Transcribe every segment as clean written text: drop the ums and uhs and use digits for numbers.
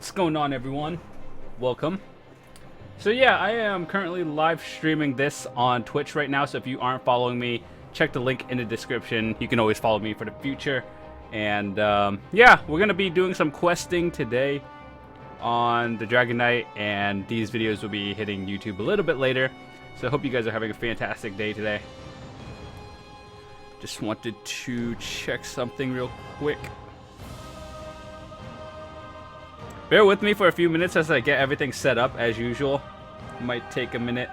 What's going on, everyone? Welcome. So yeah, I am currently live streaming this on Twitch right now, so if you aren't following me, check the link in the description. You can always follow me for the future. And yeah, we're going to be doing some questing today on the Dragon Knight, and these videos will be hitting YouTube a little bit later. So I hope you guys are having a fantastic day today. Just wanted to check something real quick. Bear with me for a few minutes as I get everything set up as usual. Might take a minute.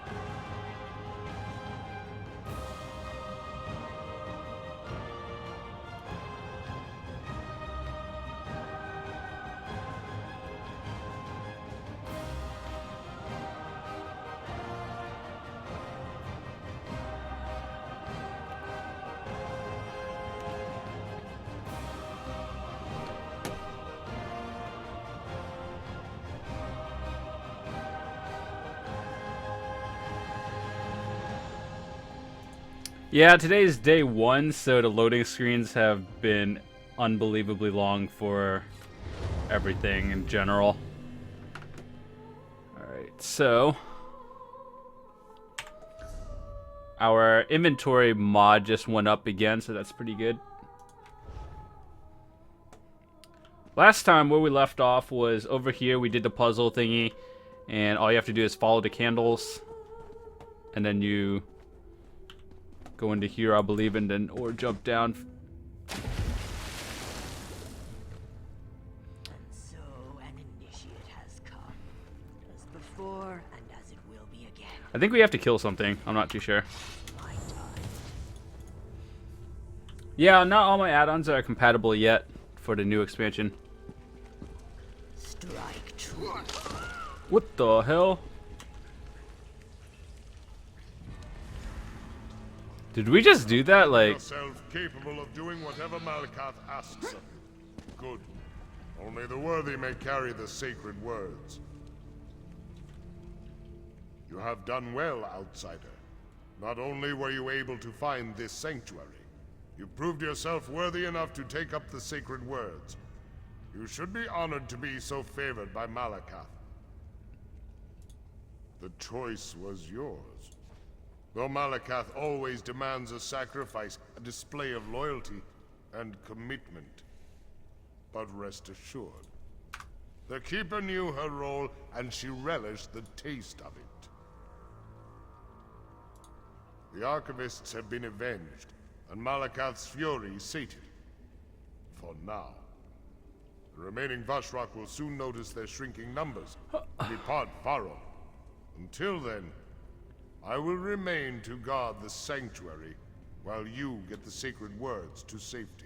Yeah, today is day one, so the loading screens have been unbelievably long for everything in general. Alright, so our inventory mod just went up again, so that's pretty good. Last time where we left off was over here. We did the puzzle thingy, and all you have to do is follow the candles, and then you go into here, I believe, and then or jump down. So an initiate has come, as before and as it will be again. I think we have to kill something. I'm not too sure. My time. Yeah, not all my add-ons are compatible yet for the new expansion. Strike true. What the hell? Did we just do that? Like, yourself capable of doing whatever Malakath asks of you. Good. Only the worthy may carry the sacred words. You have done well, outsider. Not only were you able to find this sanctuary, you proved yourself worthy enough to take up the sacred words. You should be honored to be so favored by Malakath. The choice was yours. Though Malakath always demands a sacrifice, a display of loyalty and commitment. But rest assured, the Keeper knew her role, and she relished the taste of it. The Archivists have been avenged, and Malakath's fury sated. For now. The remaining Vashrok will soon notice their shrinking numbers and depart Faro. Until then, I will remain to guard the sanctuary, while you get the sacred words to safety.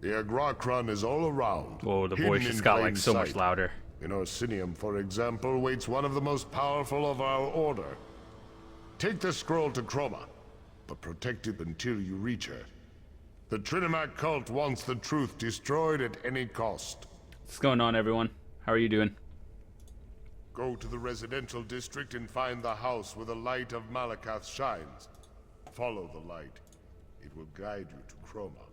The Agrakron is all around. whoa, the voice hidden just in got plain like so much sight. louder. In Orsinium, for example, waits one of the most powerful of our order. Take the scroll to Chroma, but protect it until you reach her. The Trinimac cult wants the truth destroyed at any cost. What's going on, everyone? How are you doing? Go to the residential district and find the house where the light of Malakath shines. Follow the light. It will guide you to Chroma.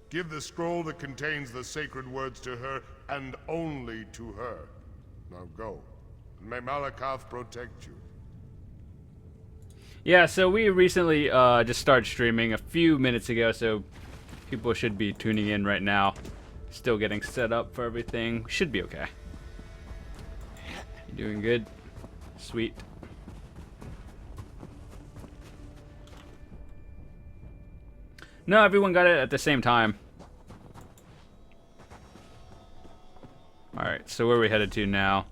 Give the scroll that contains the sacred words to her, and only to her. Now go, and may Malakath protect you. Yeah, so we recently just started streaming a few minutes ago, so people should be tuning in right now. Still getting set up for everything. Should be okay. You doing good? Sweet. No, everyone got it at the same time. Alright, so where are we headed to now?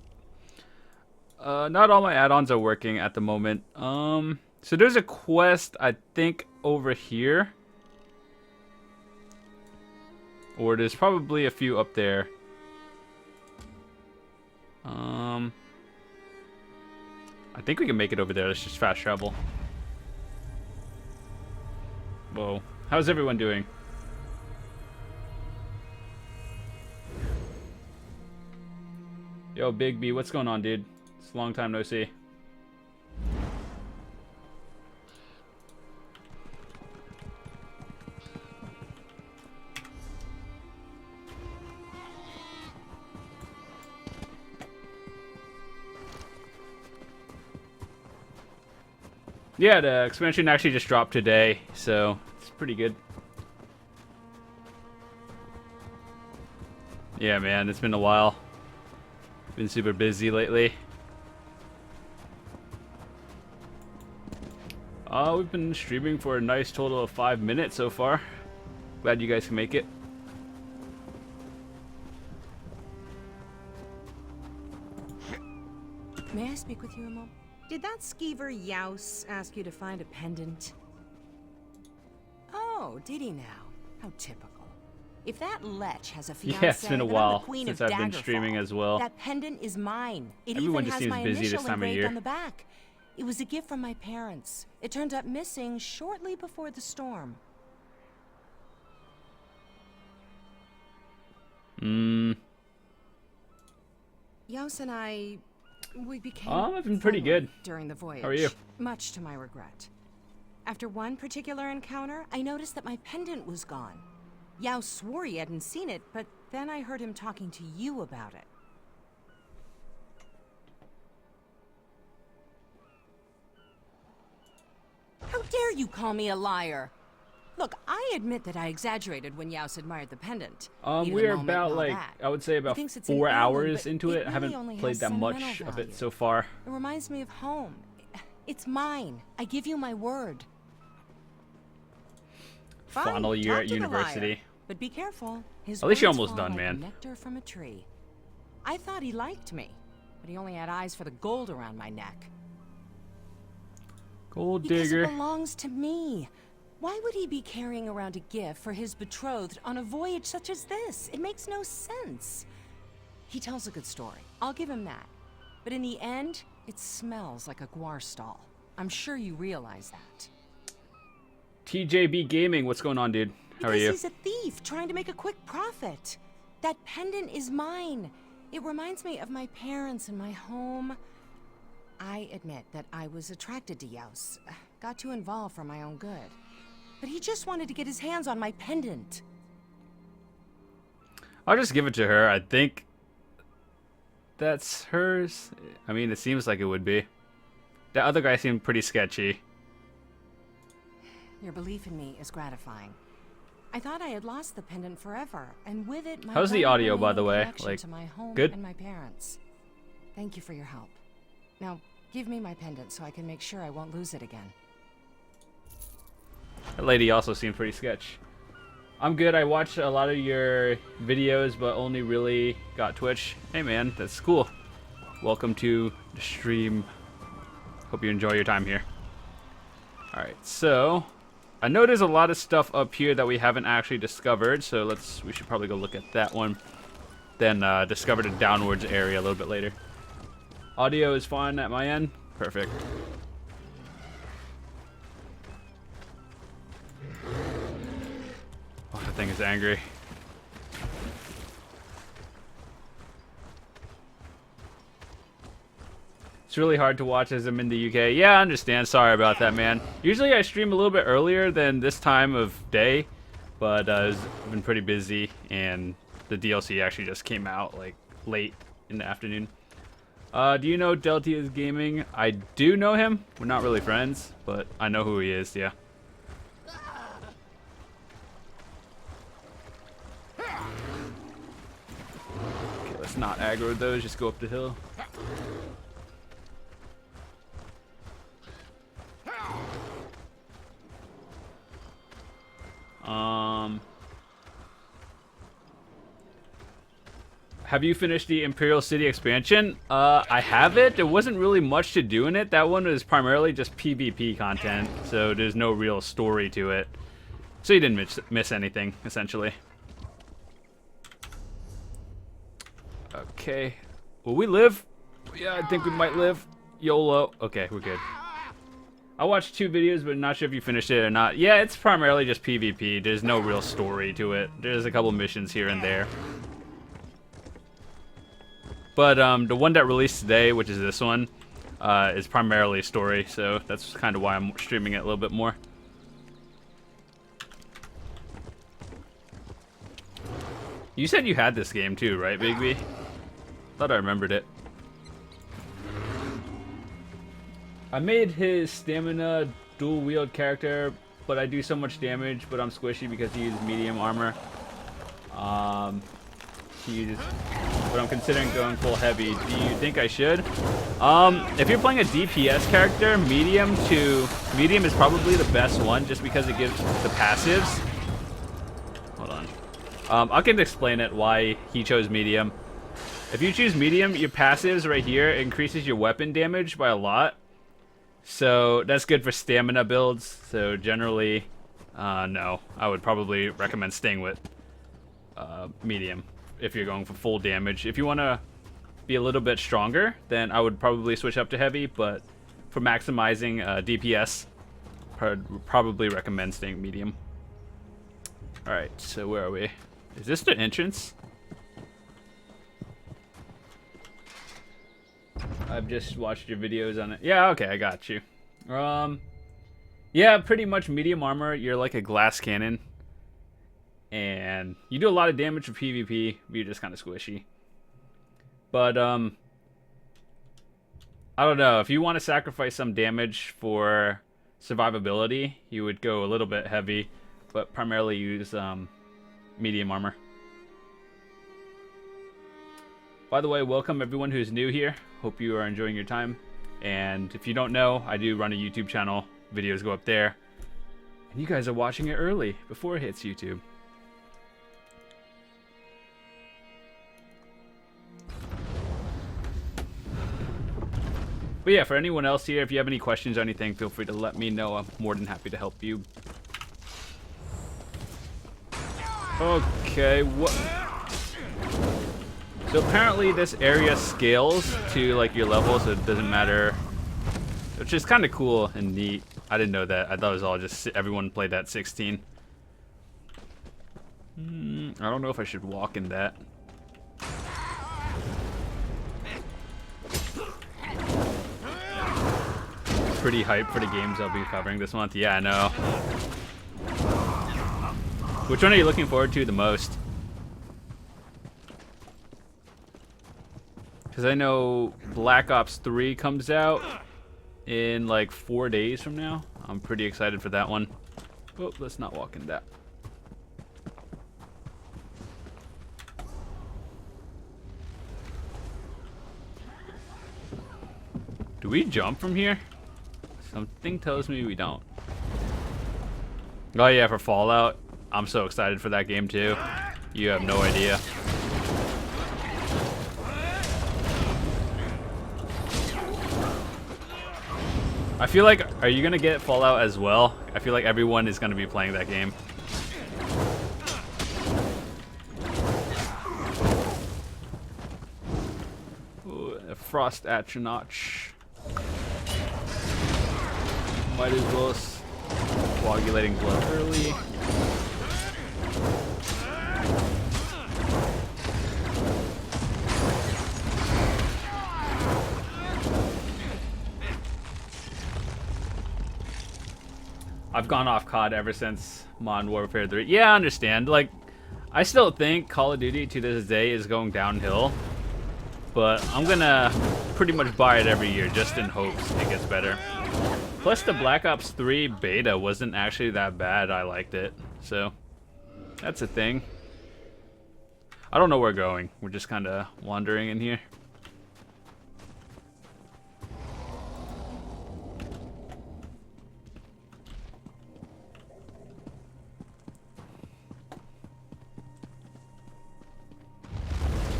Not all my add-ons are working at the moment. So there's a quest, I think, over here. Or there's probably a few up there. I think we can make it over there. Let's just fast travel. Whoa. How's everyone doing? Yo, Big B, what's going on, dude? It's a long time no see. Yeah, the expansion actually just dropped today, so it's pretty good. Yeah, man, it's been a while. Been super busy lately. We've been streaming for a nice total of 5 minutes so far. Glad you guys can make it. May I speak with you a moment? Did that skeever Yaus ask you to find a pendant? Oh, did he now? How typical. If that lech has a fiancé, Yeah, it's been a then I'm while the queen since of I've been Daggerfall. streaming as well. That pendant is mine. It Everyone even just has seems my busy this initial time of engraved year. on the back. It was a gift from my parents. It turned up missing shortly before the storm. Yaus and we became I've been pretty friendly good during the voyage. How are you? Much to my regret. After one particular encounter, I noticed that my pendant was gone. Yaus swore he hadn't seen it, but then I heard him talking to you about it. How dare you call me a liar? Look, I admit that I exaggerated when Yaus admired the pendant. We're about like, I would say about 4 hours into it. I haven't played that much of it so far. It reminds me of home. It's mine. I give you my word. Fine, Final year talk at to the university. liar, but be careful. His At least you're words almost fall done, like man. Nectar from a tree. I thought he liked me, but he only had eyes for the gold around my neck. Gold Because digger. it belongs to me. Why would he be carrying around a gift for his betrothed on a voyage such as this? It makes no sense. He tells a good story. I'll give him that. But in the end, it smells like a guar stall. I'm sure you realize that. TJB Gaming, what's going on, dude? How are you? Because he's a thief trying to make a quick profit. That pendant is mine. It reminds me of my parents and my home. I admit that I was attracted to Yaus. Got too involved for my own good. But he just wanted to get his hands on my pendant. I'll just give it to her. I think that's hers. I mean, it seems like it would be. The other guy seemed pretty sketchy. Your belief in me is gratifying. I thought I had lost the pendant forever, and with it, my How's the one audio, by the remaining way? connection Like, to my home good? and my parents. Thank you for your help. Now, give me my pendant so I can make sure I won't lose it again. That lady also seemed pretty sketch. I'm good. I watched a lot of your videos, but only really got Twitch. Hey, man, that's cool. Welcome to the stream. Hope you enjoy your time here. All right, so I know there's a lot of stuff up here that we haven't actually discovered, so we should probably go look at that one. Then discover the downwards area a little bit later. Audio is fine at my end. Perfect. Oh, that thing is angry. It's really hard to watch as I'm in the UK. Yeah, I understand. Sorry about that, man. Usually I stream a little bit earlier than this time of day, but I've been pretty busy, and the DLC actually just came out like late in the afternoon. Do you know Deltia's Gaming? I do know him. We're not really friends, but I know who he is, yeah. Okay, let's not aggro those, just go up the hill. Have you finished the Imperial City expansion? I have it. There wasn't really much to do in it. That one was primarily just PvP content, so there's no real story to it. So you didn't miss anything, essentially. Okay. Will we live? Yeah, I think we might live. YOLO. Okay, we're good. I watched 2 videos, but not sure if you finished it or not. Yeah, it's primarily just PvP. There's no real story to it. There's a couple missions here and there. But the one that released today, which is this one, is primarily story, so that's kind of why I'm streaming it a little bit more. You said you had this game too, right, Bigby? Thought I remembered it. I made his stamina dual wield character, but I do so much damage, but I'm squishy because he uses medium armor. But I'm considering going full heavy. Do you think I should? If you're playing a DPS character, medium is probably the best one, just because it gives the passives. Hold on. I can explain it why he chose medium. If you choose medium, your passives right here increases your weapon damage by a lot. So that's good for stamina builds. So generally, no, I would probably recommend staying with medium if you're going for full damage. If you want to be a little bit stronger, then I would probably switch up to heavy, but for maximizing DPS, I'd probably recommend staying medium. Alright, so where are we? Is this the entrance? I've just watched your videos on it. Yeah, okay, I got you. Yeah, pretty much medium armor. You're like a glass cannon. And you do a lot of damage for PvP, but you're just kind of squishy. But, I don't know. If you want to sacrifice some damage for survivability, you would go a little bit heavy, but primarily use medium armor. By the way, welcome everyone who's new here. Hope you are enjoying your time. And if you don't know, I do run a YouTube channel. Videos go up there. And you guys are watching it early, before it hits YouTube. But yeah, for anyone else here, if you have any questions or anything, feel free to let me know. I'm more than happy to help you. Okay, what? So apparently this area scales to like your level, so it doesn't matter. Which is kind of cool and neat. I didn't know that. I thought it was all just everyone played at 16. I don't know if I should walk in that. Pretty hyped for the games I'll be covering this month. Yeah, I know. Which one are you looking forward to the most? Because I know Black Ops 3 comes out in like 4 days from now. I'm pretty excited for that one. Oh, let's not walk in that. Do we jump from here? Something tells me we don't. Oh yeah, for Fallout. I'm so excited for that game too. You have no idea. I feel like, are you gonna get Fallout as well? I feel like everyone is gonna be playing that game. Ooh, a Frost Atronach. Might as well coagulating blood early. I've gone off COD ever since Modern Warfare 3. Yeah, I understand. Like, I still think Call of Duty to this day is going downhill, but I'm gonna pretty much buy it every year just in hopes it gets better. Plus, the Black Ops 3 beta wasn't actually that bad. I liked it, so that's a thing. I don't know where we're going. We're just kind of wandering in here.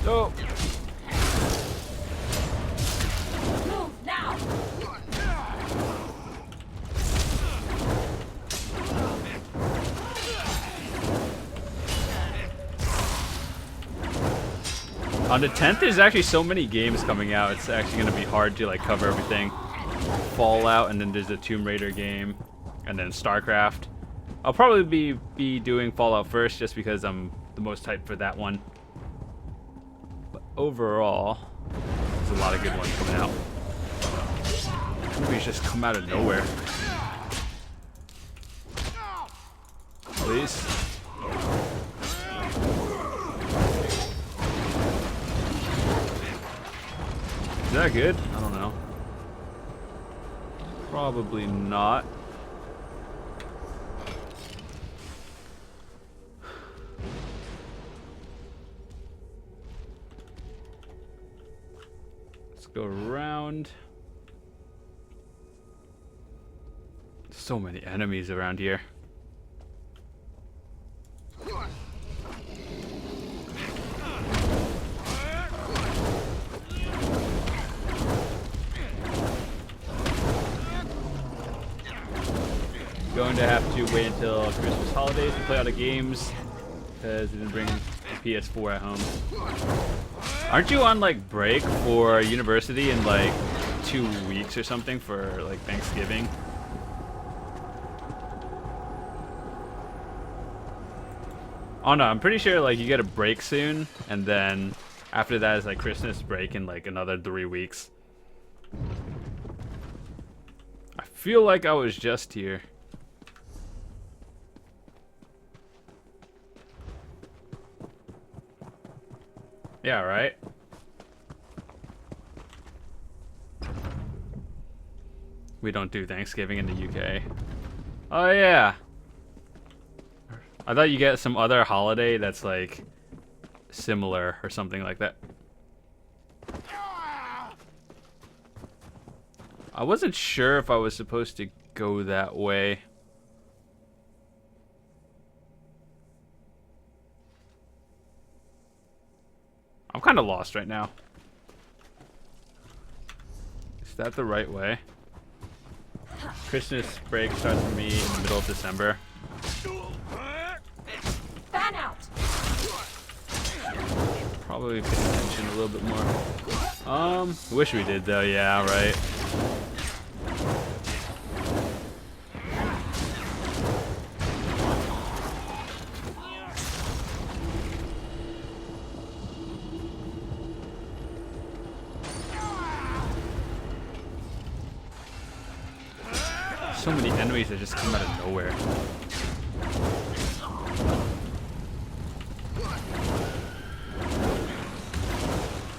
Oh. Move now. On the 10th, there's actually so many games coming out. It's actually going to be hard to like cover everything. Fallout, and then there's a Tomb Raider game, and then StarCraft. I'll probably be doing Fallout first, just because I'm the most hyped for that one. But overall, there's a lot of good ones coming out. Movies just come out of nowhere. Please. Is that good? I don't know. Probably not. Let's go around. So many enemies around here. Going to have to wait until Christmas holidays to play all the games because I didn't bring the PS4 at home. Aren't you on like break for university in like 2 weeks or something for like Thanksgiving? Oh no, I'm pretty sure like you get a break soon, and then after that is like Christmas break in like another 3 weeks. I feel like I was just here. Yeah, right? We don't do Thanksgiving in the UK. Oh yeah. I thought you get some other holiday that's like similar or something like that. I wasn't sure if I was supposed to go that way. I'm kind of lost right now. Is that the right way? Christmas break starts for me in the middle of December. Fan out. Probably pay attention a little bit more. Wish we did though, yeah, right. So many enemies that just come out of nowhere.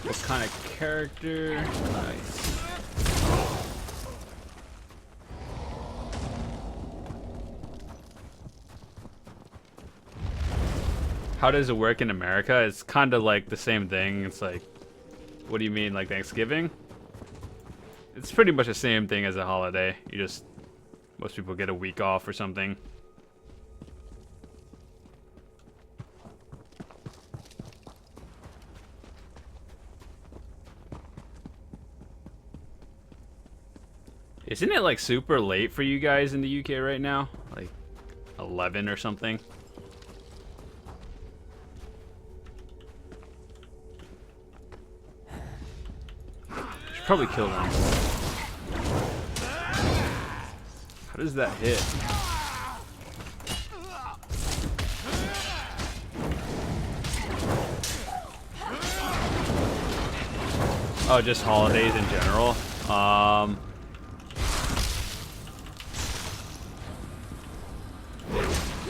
What kind of character? Nice. How does it work in America? It's kind of like the same thing. It's like, what do you mean, like Thanksgiving? It's pretty much the same thing as a holiday. You just, most people get a week off or something. Isn't it like super late for you guys in the UK right now? Like 11 or something? Should probably kill them. How does that hit? Oh, just holidays in general.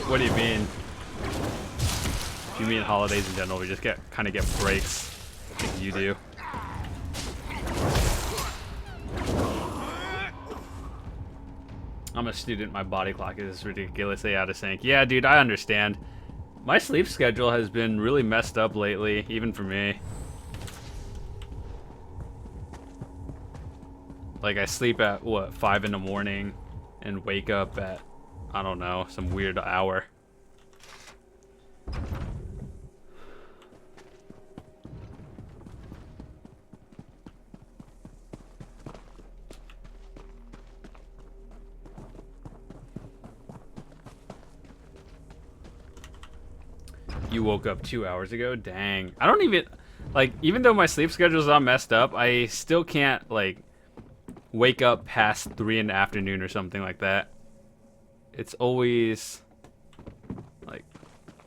What do you mean? If you mean holidays in general, we just kind of get breaks like you do. I'm a student, my body clock is ridiculously out of sync. Yeah, dude, I understand. My sleep schedule has been really messed up lately, even for me. Like, I sleep at, what, 5 in the morning and wake up at, I don't know, some weird hour. You woke up 2 hours ago? Dang. I don't even, like, even though my sleep schedule's all messed up, I still can't, like, wake up past 3 in the afternoon or something like that. It's always, like,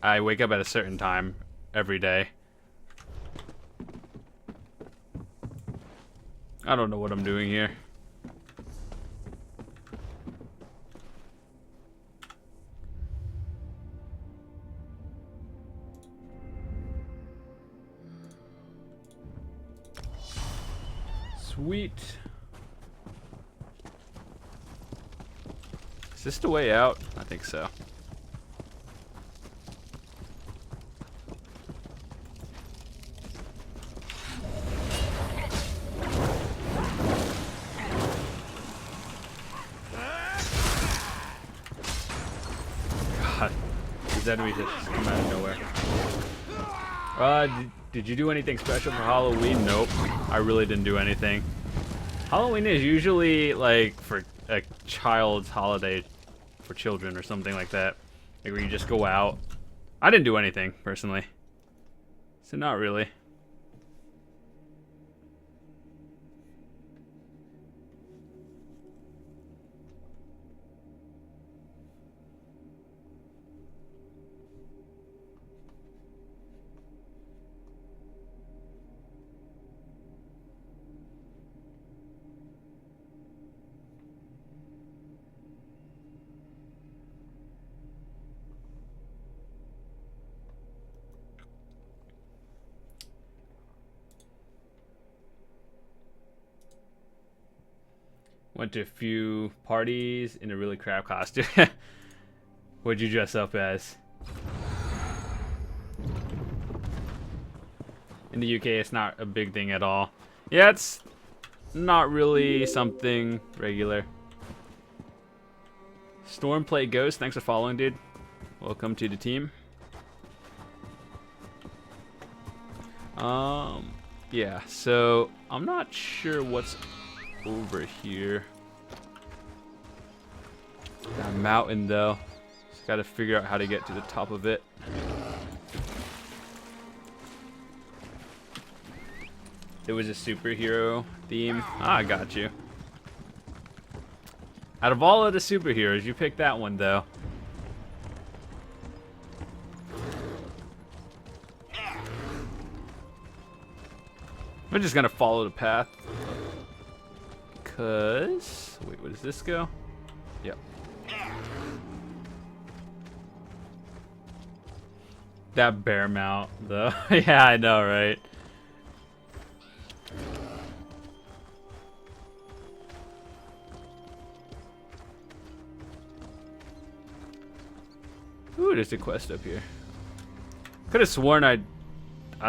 I wake up at a certain time every day. I don't know what I'm doing here. Sweet. Is this the way out? I think so. God, these enemies just come out of nowhere. Did you do anything special for Halloween? Nope. I really didn't do anything. Halloween is usually like for a child's holiday for children or something like that. Like where you just go out. I didn't do anything, personally. So not really. Went to a few parties in a really crap costume. What'd you dress up as? In the UK, it's not a big thing at all. Yeah, it's not really something regular. Stormplay Ghost, thanks for following, dude. Welcome to the team. Yeah, so I'm not sure what's over here. That mountain though. Just gotta figure out how to get to the top of it. It was a superhero theme. Ah, I got you. Out of all of the superheroes, you picked that one though. I'm just gonna follow the path. Cause wait, where does this go? Yep. That bear mount though. Yeah, I know, right? Ooh, there's a quest up here. Could have sworn I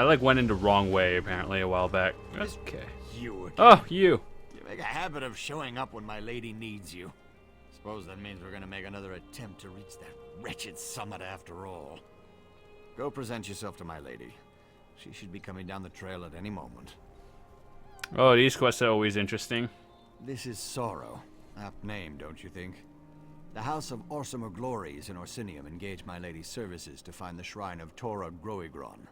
like went in the wrong way apparently a while back. Okay. You again. Oh, you. You make a habit of showing up when my lady needs you. Suppose that means we're gonna make another attempt to reach that wretched summit after all. Go present yourself to my lady. She should be coming down the trail at any moment. Oh, these quests are always interesting. This is Sorrow. Apt name, don't you think? The House of Orsimer Glories in Orsinium engaged my lady's services to find the shrine of Tora Groigron.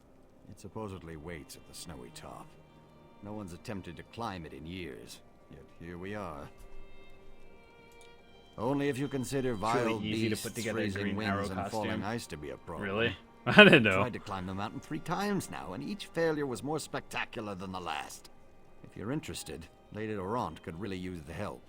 It supposedly waits at the snowy top. No one's attempted to climb it in years, yet here we are. Only if you consider vile really easy to beasts, put together a freezing Green winds, Arrow and costume. falling ice to be a problem. Really? I didn't know. I've tried to climb the mountain 3 times now, and each failure was more spectacular than the last. If you're interested, Lady Laurent could really use the help.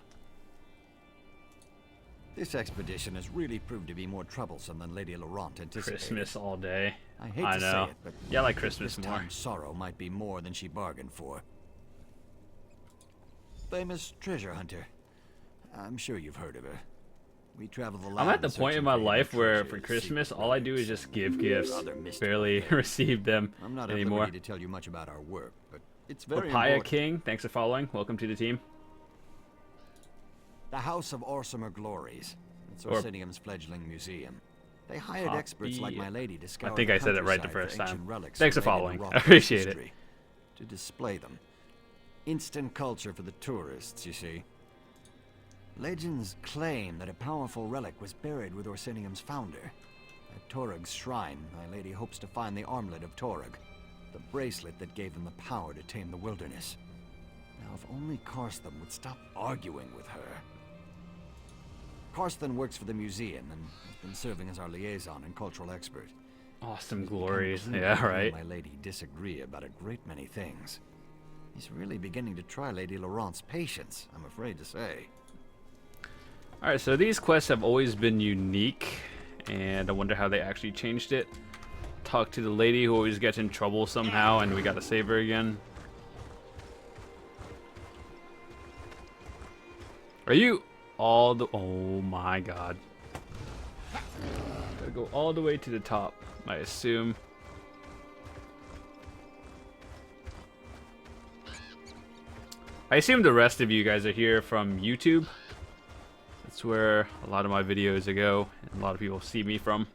This expedition has really proved to be more troublesome than Lady Laurent anticipated. Christmas all day. I hate to know. say it, but yeah, I like Christmas this more. time Sorrow might be more than she bargained for. Famous treasure hunter. I'm sure you've heard of her. We travel the land. I'm at the point in my searching for life where treasures, for Christmas, secret all I do is relics, just and give gifts. other mystical Barely affairs. receive them I'm not at anymore. liberty to tell you much about our work, but it's very Papaya important. King, thanks for following. Welcome to the team. The House of Orsimer Glories. It's Or- Orsinium's fledgling museum. They hired experts like my lady to scour I think the I said it right the countryside first for ancient time. relics Thanks for related to following. rock I appreciate it. history, to display them. Instant culture for the tourists, you see. Legends claim that a powerful relic was buried with Orsinium's founder. At Torug's shrine, my lady hopes to find the armlet of Torug, the bracelet that gave them the power to tame the wilderness. Now, if only Karsten would stop arguing with her. Karsten works for the museum and has been serving as our liaison and cultural expert. Awesome It's become glories. clear Yeah, that he right. and my lady disagree about a great many things. He's really beginning to try Lady Laurent's patience, I'm afraid to say. Alright, so these quests have always been unique, and I wonder how they actually changed it. Talk to the lady who always gets in trouble somehow, and we gotta save her again. Are you all the... Oh my god. Gotta go all the way to the top, I assume. I assume the rest of you guys are here from YouTube. That's where a lot of my videos go, and a lot of people see me from.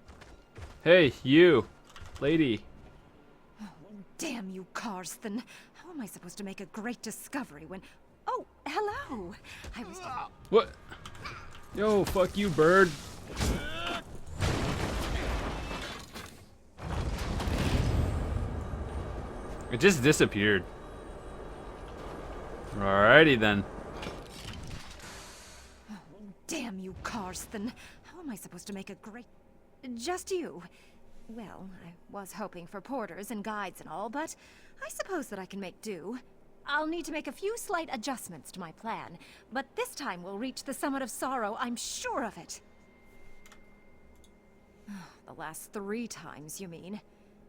Hey, you, lady. Oh, damn you, Karsten. How am I supposed to make a great discovery when... Oh, hello. I was... What? Yo, fuck you, bird. It just disappeared. Alrighty then. Oh, damn you, Karsten. How am I supposed to make a great... Just you. Well, I was hoping for porters and guides and all, but I suppose that I can make do. I'll need to make a few slight adjustments to my plan, but this time we'll reach the Summit of Sorrow, I'm sure of it. The last 3 times, you mean?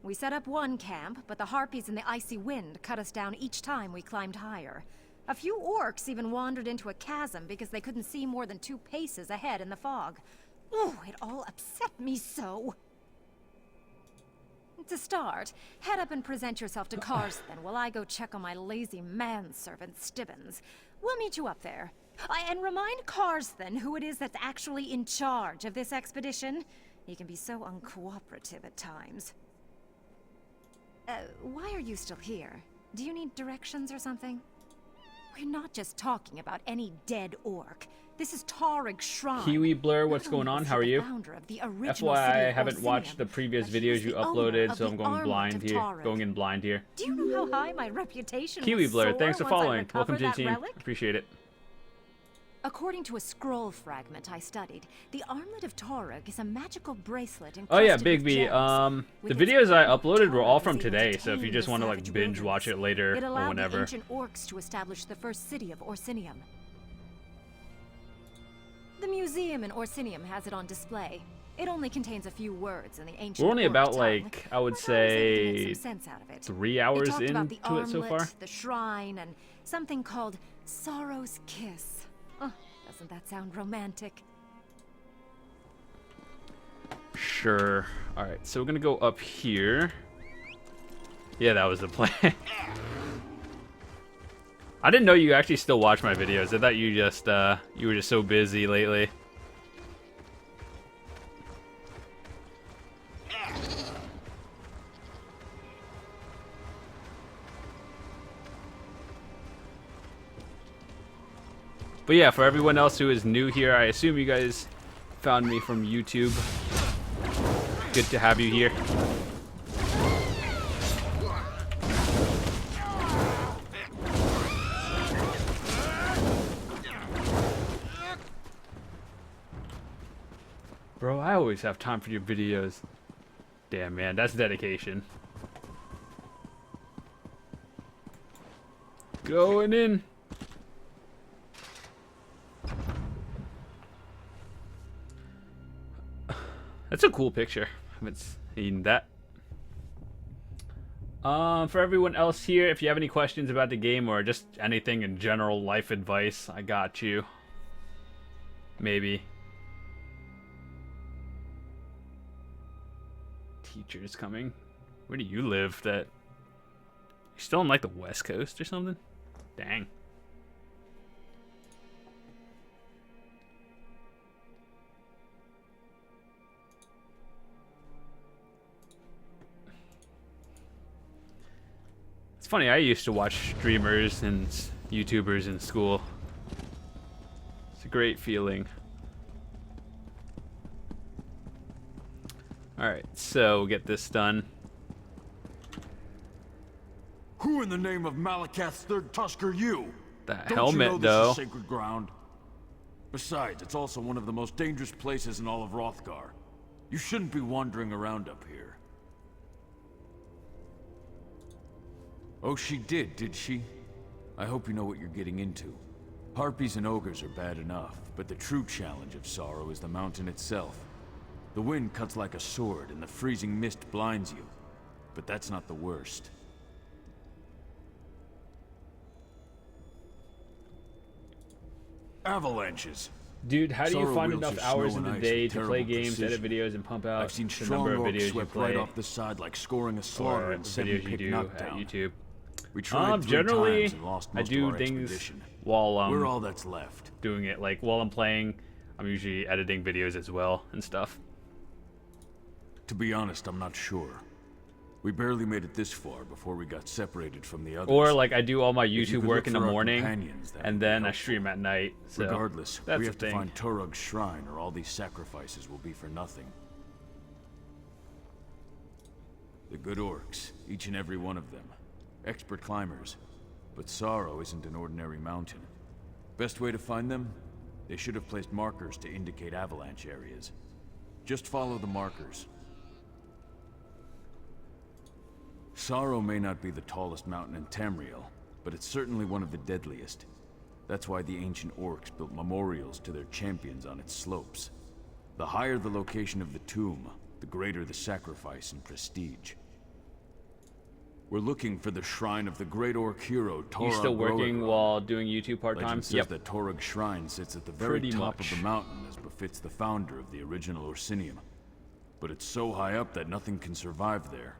We set up one camp, but the harpies in the icy wind cut us down each time we climbed higher. A few orcs even wandered into a chasm because they couldn't see more than 2 paces ahead in the fog. Oh, it all upset me so. To start, head up and present yourself to Karsten while I go check on my lazy manservant Stibbins. We'll meet you up there. And remind Karsten who it is that's actually in charge of this expedition. He can be so uncooperative at times. Why are you still here? Do you need directions or something? We're not just talking about any dead orc. This is Tarig's shrine. Kiwi Blur, what's going on? How are you? FYI, I haven't watched the previous videos you uploaded, so I'm going blind here. Going in blind here. Do you know how high my reputation Kiwi will Blur, soar thanks for once I following. recover Welcome to the that team. relic? Appreciate it. According to a scroll fragment I studied, the armlet of Tarig is a magical bracelet Oh yeah, encrusted Big with B. gems. The With videos its I power, uploaded were all Tarig from was able today, to so if you tame just the want to like savage binge watch it wilderness. later It or allowed the whenever. ancient orcs to establish the first city of Orsinium. The museum in Orsinium has it on display. It only contains a few words in the ancient We're only orc about tongue, like, I would but I was able to make say, some sense out of it. 3 It hours talked about into the it so far. armlet, the shrine, and something called Sorrow's Kiss. Oh, doesn't that sound romantic? Sure. Alright, so we're gonna go up here. Yeah, that was the plan. I didn't know you actually still watch my videos. I thought you just, you were just so busy lately. But yeah, for everyone else who is new here, I assume you guys found me from YouTube. Good to have you here. Bro, I always have time for your videos. Damn, man, that's dedication. Going in. That's a cool picture. I haven't seen that. For everyone else here, if you have any questions about the game or just anything in general, life advice, I got you. Maybe. Teachers coming. Where do you live? That you still on like the West Coast or something? Dang. It's funny, I used to watch streamers and YouTubers in school. It's a great feeling. Alright, so we'll get this done. Who in the name of Malakath's third tusk are you? The Don't helmet, you know though. This is sacred ground? Besides, it's also one of the most dangerous places in all of Hrothgar. You shouldn't be wandering around up here. Oh, she did she? I hope you know what you're getting into. Harpies and ogres are bad enough, but the true challenge of Sorrow is the mountain itself. The wind cuts like a sword, and the freezing mist blinds you. But that's not the worst. Avalanches. Dude, how do you Sorrow find wields enough her hours snow in and the ice day with to play terrible games, edit precision. videos, and pump out I've seen the strong number of orcs videos you swept play right off the side like scoring a slaughter or in 7 videos you pick do knockdown. at YouTube? We tried 3 Generally, times and lost I most do of our things expedition. while We're all that's left. doing it. Like while I'm playing, I'm usually editing videos as well and stuff. To be honest, I'm not sure. We barely made it this far before we got separated from the others. Or like I do all my If you YouTube could work look in the for our morning, companions, that and would be then I helpful. stream at night. So Regardless, that's we the have to thing. find Torug's shrine, or all these sacrifices will be for nothing. The good orcs, each and every one of them, expert climbers. But Sorrow isn't an ordinary mountain. Best way to find them? They should have placed markers to indicate avalanche areas. Just follow the markers. Sorrow may not be the tallest mountain in Tamriel, but it's certainly one of the deadliest. That's why the ancient orcs built memorials to their champions on its slopes. The higher the location of the tomb, the greater the sacrifice and prestige. We're looking for the shrine of the great orc hero, Torug. You still working Roegron. while doing YouTube part-time? Legend says that Torug's shrine sits at the very Pretty top much. of the mountain, as befits the founder of the original Orsinium. But it's so high up that nothing can survive there.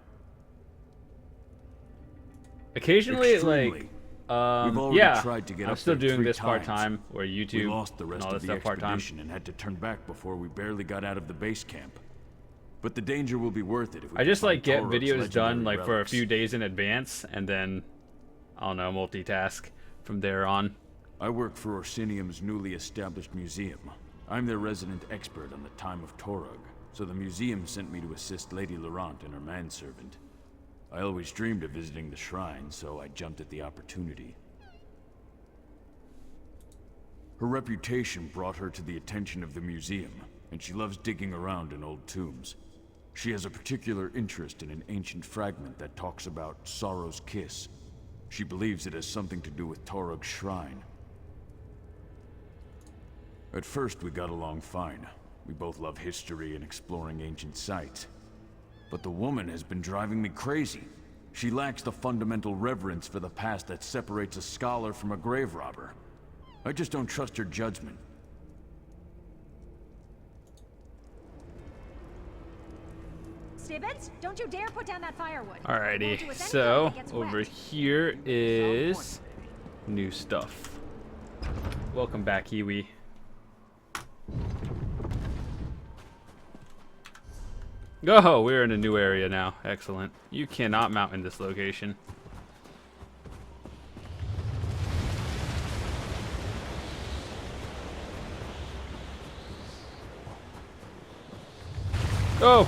Occasionally, Extremely. like, We've already yeah, tried to get I'm up still there doing 3 this times. part-time, or YouTube, We lost the rest and all of this the stuff part-time. expedition and had to turn back before we barely got out of the base camp. But the danger will be worth it if we I can just find like get Torug's videos done legendary like for a relics. few days in advance, and then I don't know, multitask from there on. I work for Orsinium's newly established museum. I'm their resident expert on the time of Torug, so the museum sent me to assist Lady Laurent and her manservant. I always dreamed of visiting the shrine, so I jumped at the opportunity. Her reputation brought her to the attention of the museum, and she loves digging around in old tombs. She has a particular interest in an ancient fragment that talks about Sorrow's kiss. She believes it has something to do with Torug's shrine. At first, we got along fine. We both love history and exploring ancient sites. But the woman has been driving me crazy. She lacks the fundamental reverence for the past that separates a scholar from a grave robber. I just don't trust her judgment. Stibbits, don't you dare put down that firewood. Alrighty, Won't do us any good so if it gets over wet. here is new stuff. Welcome back, Iwi. Oh, we're in a new area now. Excellent. You cannot mount in this location. Oh!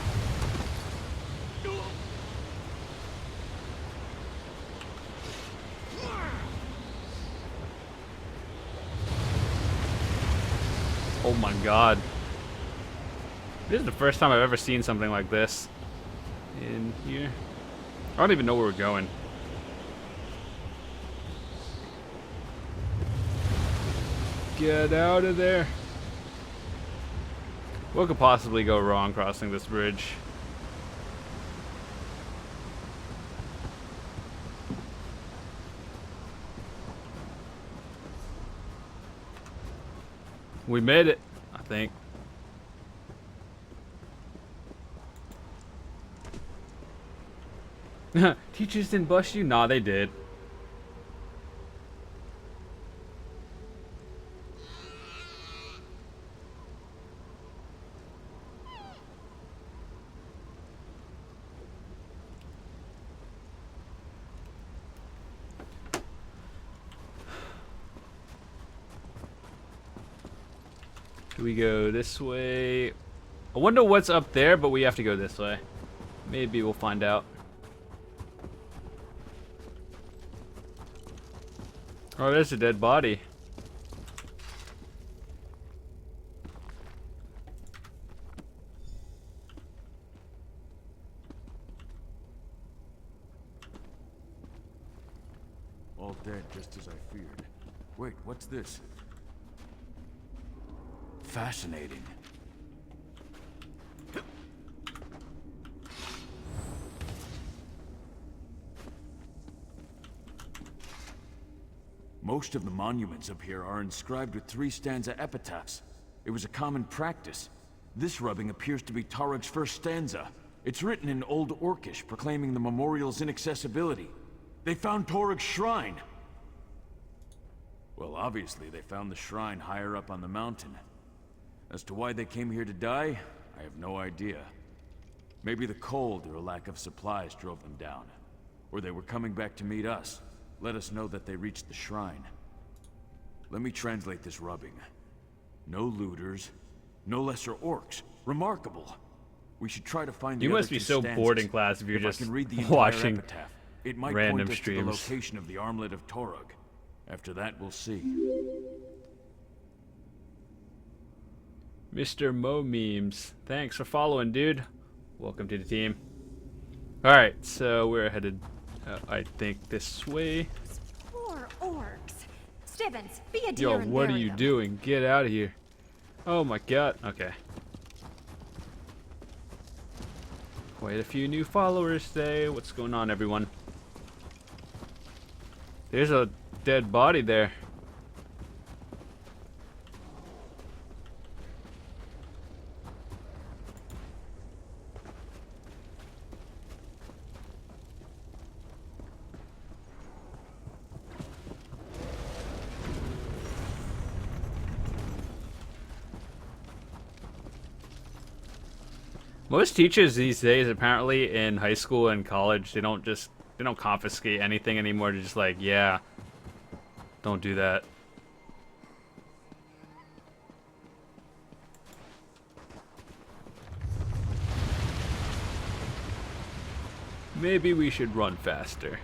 Oh my god. This is the first time I've ever seen something like this in here. I don't even know where we're going. Get out of there. What could possibly go wrong crossing this bridge? We made it, I think. Teachers didn't bust you? Nah, they did. Do we go this way? I wonder what's up there, but we have to go this way. Maybe we'll find out. Oh, there's a dead body. All dead, just as I feared. Wait, what's this? Fascinating. Most of the monuments up here are inscribed with 3 stanza epitaphs. It was a common practice. This rubbing appears to be Taurog's first stanza. It's written in Old Orcish, proclaiming the memorial's inaccessibility. They found Taurog's shrine! Well, obviously they found the shrine higher up on the mountain. As to why they came here to die, I have no idea. Maybe the cold or a lack of supplies drove them down. Or they were coming back to meet us. Let us know that they reached the shrine. Let me translate this rubbing. No looters, no lesser orcs. Remarkable. We should try to find the You other must be two so stanzas. bored in class if you're I just can read the entire watching epitaph, it might random point us streams. to the location of the armlet of Taurog. After that, we'll see. Mr. Mo Memes, thanks for following, dude. Welcome to the team. Alright, so we're headed, I think, this way. Poor orcs. Stibbins, be a dear Yo, and what are bury you them. doing? Get out of here. Oh my god. Okay. Quite a few new followers today. What's going on, everyone? There's a dead body there. Most teachers these days, apparently in high school and college, they don't confiscate anything anymore. They're just like, yeah, don't do that. Maybe we should run faster.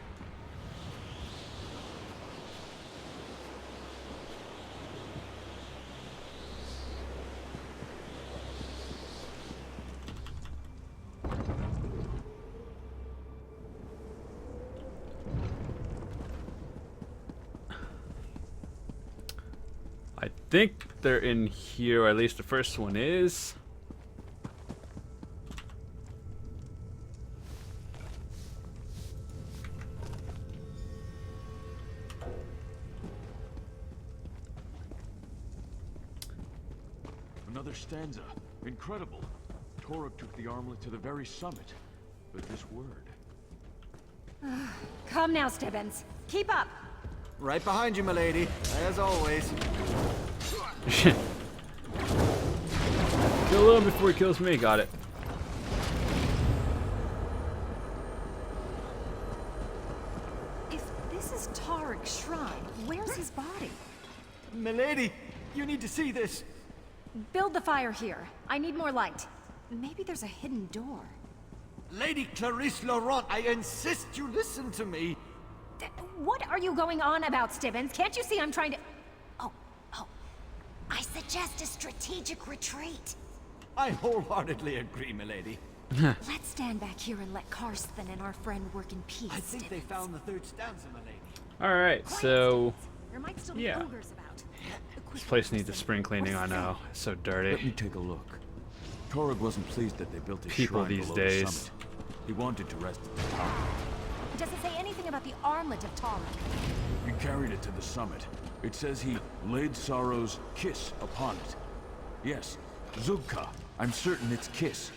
I think they're in here, or at least the first one is. Another stanza. Incredible. Taurog took the armlet to the very summit. But this word... Come now, Stibbins. Keep up. Right behind you, milady, as always. Kill him before he kills me. Got it. If this is Taurog's shrine, where's his body? Milady, you need to see this. Build the fire here. I need more light. Maybe there's a hidden door. Lady Clarice Laurent, I insist you listen to me. What are you going on about, Stibbins? Can't you see I'm trying to... Oh, I suggest a strategic retreat. I wholeheartedly agree, milady. Let's stand back here and let Karsten and our friend work in peace, I think they Stibbins. found the third stanza, milady. Alright, Quiet, so Stibbins. There might still be yeah. ogres about. this place needs a spring cleaning. I know. It's so Let me dirty. take a look. Taurog wasn't pleased that they built a People shrine these below days. the summit. He wanted to rest at the top. Does it say anything about the armlet of Taurog? He carried it to the summit. It says he laid Sorrow's kiss upon it. Yes, Zugka. I'm certain it's kiss.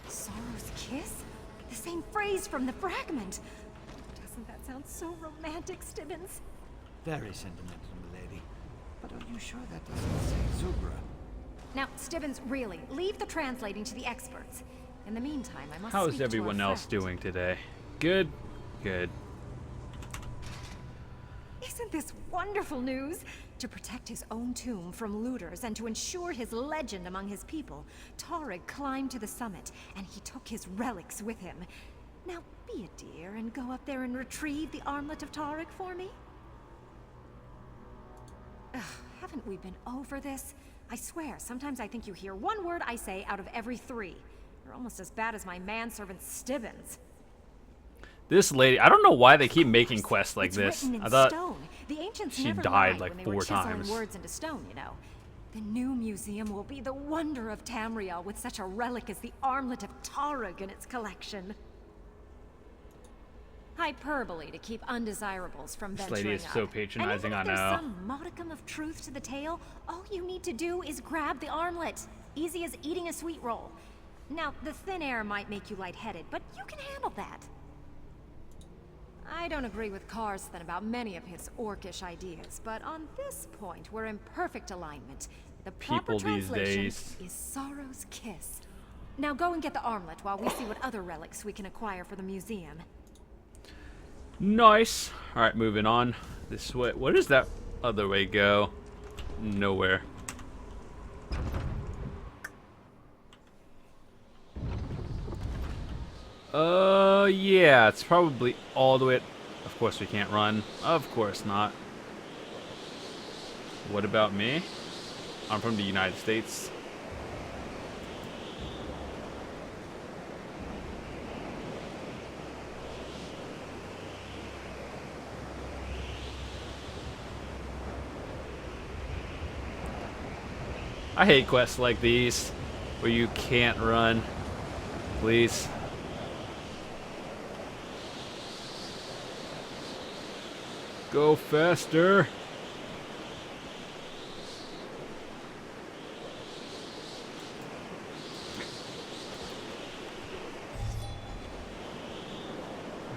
Sorrow's kiss? The same phrase from the fragment. Doesn't that sound so romantic, Stibbins? Very sentimental, milady. But are you sure that doesn't say Zugra? Now, Stibbins, really, leave the translating to the experts. In the meantime, I must How speak is to our everyone else friend. doing today? Good? Good. Isn't this wonderful news? To protect his own tomb from looters and to ensure his legend among his people, Taurog climbed to the summit, and he took his relics with him. Now, be a dear and go up there and retrieve the armlet of Taurog for me? Ugh, haven't we been over this? I swear, sometimes I think you hear one word I say out of every 3. You're almost as bad as my manservant Stibbins. This lady, I don't know why they keep making quests like It's this. written in I thought stone. The ancients she never died lied like when they were 4 chiseling times. words into stone, you know. The new museum will be the wonder of Tamriel with such a relic as the armlet of Taurog in its collection. Hyperbole to keep undesirables from This venturing lady is up. so patronizing, and I even if know. there's some modicum of truth to the tale, all you need to do is grab the armlet. Easy as eating a sweet roll. Now, the thin air might make you lightheaded, but you can handle that. I don't agree with Karsten about many of his orcish ideas, but on this point, we're in perfect alignment. The proper People these translation days. is Sorrow's Kiss. Now go and get the armlet while we see what other relics we can acquire for the museum. Nice. Alright, moving on. This way. Where does that other way go? Nowhere. Yeah, it's probably all the way. Of course we can't run. Of course not. What about me? I'm from the United States. I hate quests like these, where you can't run. Please. Go faster.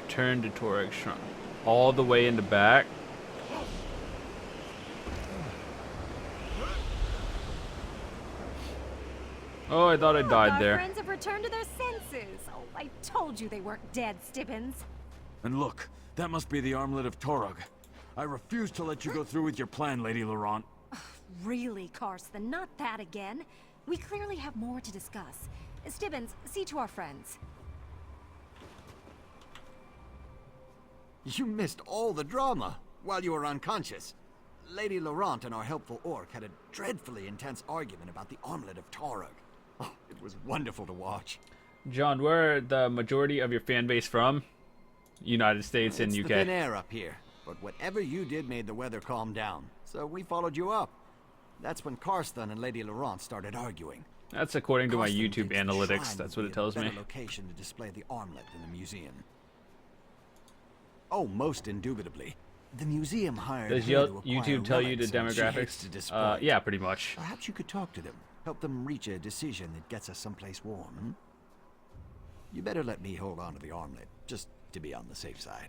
Return to Torag Shrine. All the way in the back. Oh, I thought I died there. Our friends have returned to their senses. Oh, I told you they weren't dead, Stibbins. And look, that must be the armlet of Torag. I refuse to let you go through with your plan, Lady Laurent. Really, Karsten, not that again. We clearly have more to discuss. Stibbins, see to our friends. You missed all the drama while you were unconscious. Lady Laurent and our helpful orc had a dreadfully intense argument about the armlet of Torag. Oh, it was wonderful to watch. John, where are the majority of your fan base from? United States and It's UK. the thin air up here, but whatever you did made the weather calm down, so we followed you up. That's when Karsten and Lady Laurent started arguing. That's according to my Karsten YouTube thinks the analytics. shrine That's would what be it tells a me. better location to display the armlet in the museum. Oh, most indubitably. The museum hired Does her to acquire YouTube tell you the relics, and she hates to demographics? display. Yeah, pretty much. Perhaps you could talk to them. Help them reach a decision that gets us someplace warm. You better let me hold on to the armlet, just to be on the safe side.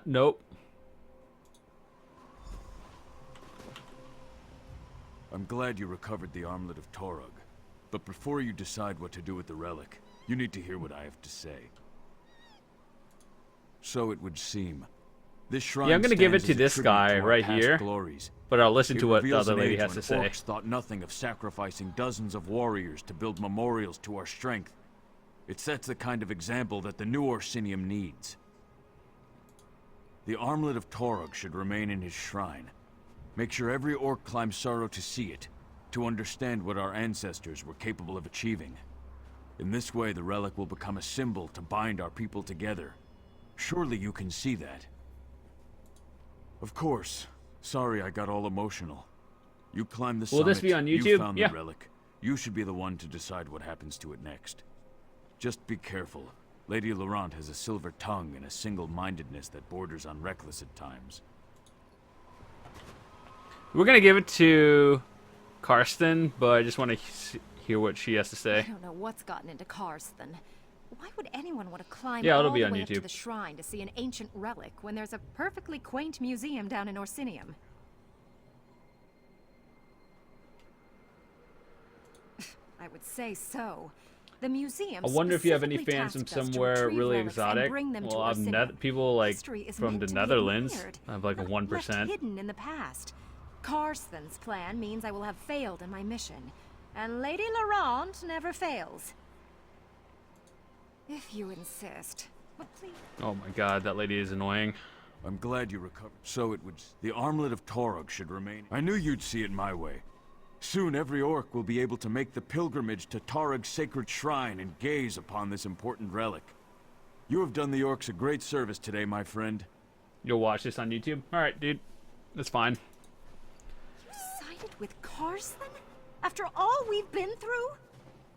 Nope. I'm glad you recovered the armlet of Torag. But before you decide what to do with the relic, you need to hear what I have to say. So it would seem. This shrine Yeah, I'm gonna give it stands to as a this tribute guy to our right past here. glories. But I'll listen It to what the reveals other an lady age has to when say. orcs thought nothing of sacrificing dozens of warriors to build memorials to our strength. It sets the kind of example that the new Orsinium needs. The armlet of Torag should remain in his shrine. Make sure every orc climbs Sorrow to see it, to understand what our ancestors were capable of achieving. In this way, the relic will become a symbol to bind our people together. Surely you can see that. Of course. Sorry I got all emotional. You climbed the summit. Will this be on You YouTube? found Yeah. the relic. You should be the one to decide what happens to it next. Just be careful. Lady Laurent has a silver tongue and a single-mindedness that borders on reckless at times. We're gonna give it to Karsten, but I just want to hear what she has to I say. don't know what's gotten into Karsten. Why would anyone want to climb Yeah, it'll all be the on way up to YouTube. the shrine to see an ancient relic when there's a perfectly quaint museum down in Orsinium? I would say so. The museum I wonder if you have any specifically fans from tasked us to somewhere retrieve really relics and exotic. bring them to Well, I've Orsinium. people like History is from meant the to be Netherlands. admired, I have like a not 1%. left hidden in the past. Karsten's plan means I will have failed in my mission, and Lady Laurent never fails. If you insist. But please. Oh my god, that lady is annoying. I'm glad you recovered. So it would... The armlet of Torag should remain... I knew you'd see it my way. Soon every orc will be able to make the pilgrimage to Torag's sacred shrine and gaze upon this important relic. You have done the orcs a great service today, my friend. You'll watch this on YouTube? Alright, dude. That's fine. You sided with Karsten? After all we've been through?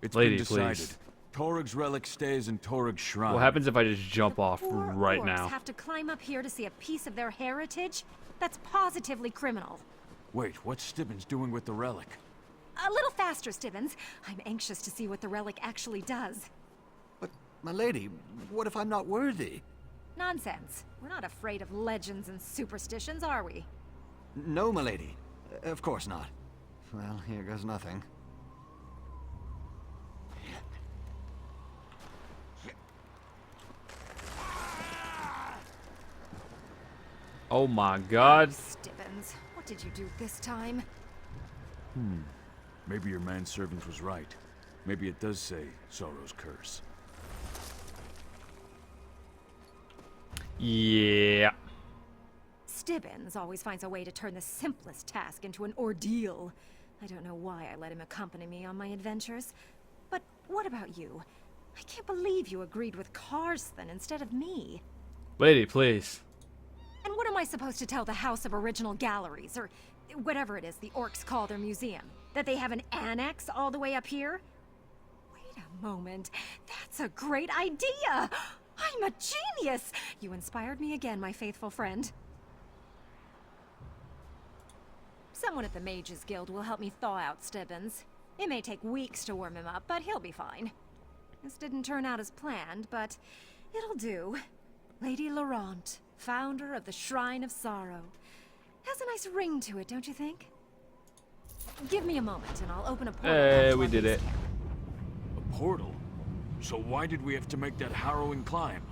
It's Lady, been decided. please. Torug's relic stays in Torug's shrine. What happens if I just jump off Poor right orcs now? have to climb up here to see a piece of their heritage? That's positively criminal. Wait, what's Stibbons doing with the relic? A little faster, Stibbons. I'm anxious to see what the relic actually does. But, my lady, what if I'm not worthy? Nonsense. We're not afraid of legends and superstitions, are we? No, my lady. Of course not. Well, here goes nothing. Oh my god. Stibbons, what did you do this time? Maybe your manservant was right. Maybe it does say Sorrow's curse. Yeah. Stibbons always finds a way to turn the simplest task into an ordeal. I don't know why I let him accompany me on my adventures. But what about you? I can't believe you agreed with Karsten instead of me. Lady, please. And what am I supposed to tell the House of Original Galleries, or whatever it is the orcs call their museum? That they have an annex all the way up here? Wait a moment. That's a great idea! I'm a genius! You inspired me again, my faithful friend. Someone at the Mages Guild will help me thaw out Stibbons. It may take weeks to warm him up, but he'll be fine. This didn't turn out as planned, but it'll do. Lady Laurent, founder of the Shrine of Sorrow. Has a nice ring to it, don't you think? Give me a moment and I'll open a portal. Hey, to we our did base it. camp. A portal? So why did we have to make that harrowing climb?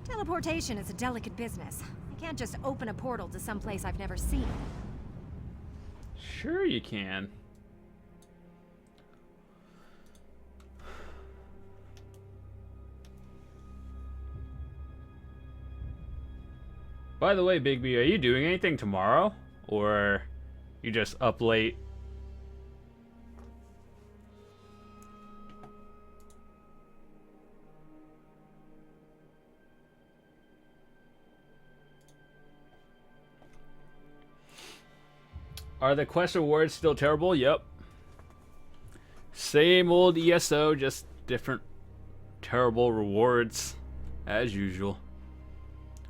Teleportation is a delicate business. I can't just open a portal to some place I've never seen. Sure you can. By the way, Bigby, are you doing anything tomorrow? Or you just up late? Are the quest rewards still terrible? Yep. Same old ESO, just different terrible rewards as usual.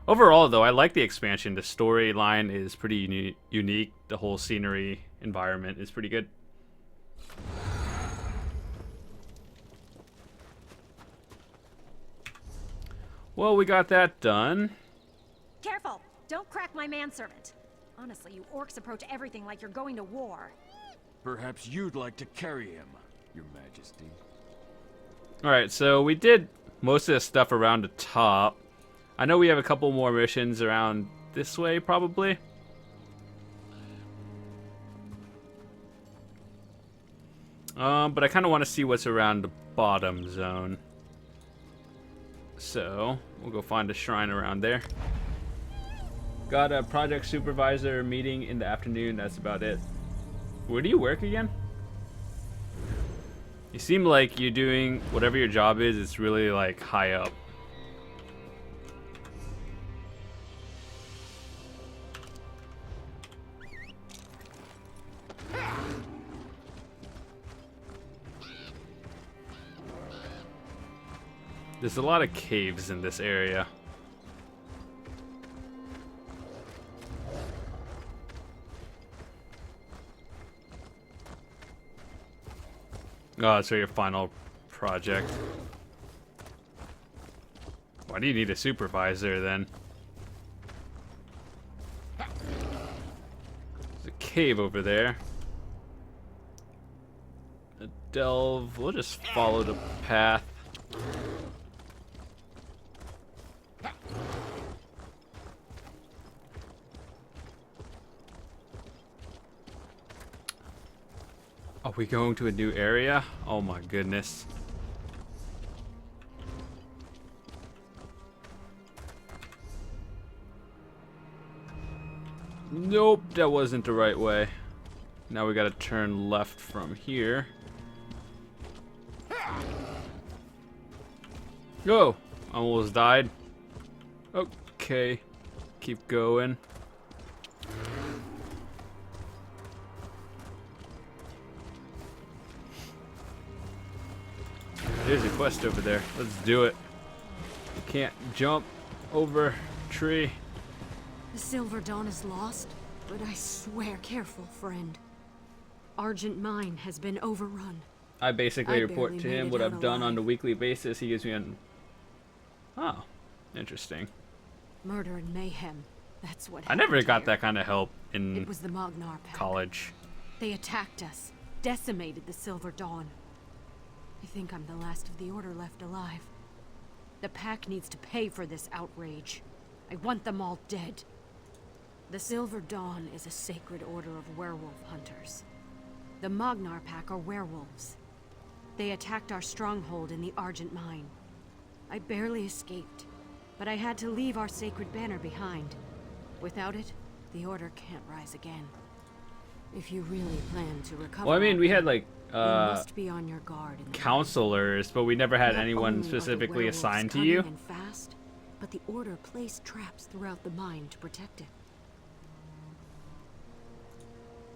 Overall, though, I like the expansion. The storyline is pretty unique. The whole scenery environment is pretty good. Well, we got that done. Careful! Don't crack my manservant. Honestly, you orcs approach everything like you're going to war. Perhaps you'd like to carry him, Your Majesty. Alright, so we did most of the stuff around the top. I know we have a couple more missions around this way, probably. But I kind of want to see what's around the bottom zone. So, we'll go find a shrine around there. Got a project supervisor meeting in the afternoon, that's about it. Where do you work again? You seem like you're doing whatever your job is, it's really like high up. There's a lot of caves in this area. Oh, so your final project. Why do you need a supervisor then? There's a cave over there. A delve. We'll just follow the path. Are we going to a new area? Oh my goodness. Nope, that wasn't the right way. Now we gotta turn left from here. Oh, almost died. Okay, keep going. There's a quest over there. Let's do it. You can't jump over tree. The Silver Dawn is lost, but I swear, careful, friend. Argent Mine has been overrun. I basically I report barely to made him it what out I've done on alive. a weekly basis. He gives me an... Oh, interesting. Murder and mayhem. That's what I never happened got here. that kind of help in It was the Magnar Pact. college. They attacked us, decimated the Silver Dawn. I think I'm the last of the Order left alive. The Pack needs to pay for this outrage. I want them all dead. The Silver Dawn is a sacred order of werewolf hunters. The Magnar Pack are werewolves. They attacked our stronghold in the Argent Mine. I barely escaped, but I had to leave our sacred banner behind. Without it, the Order can't rise again. If you really plan to recover... Well, I mean, we had like you must be on your guard in the counselors, but we never had Not anyone only are the specifically werewolves assigned to cunning you. and fast, but the Order placed traps throughout the mine to protect it.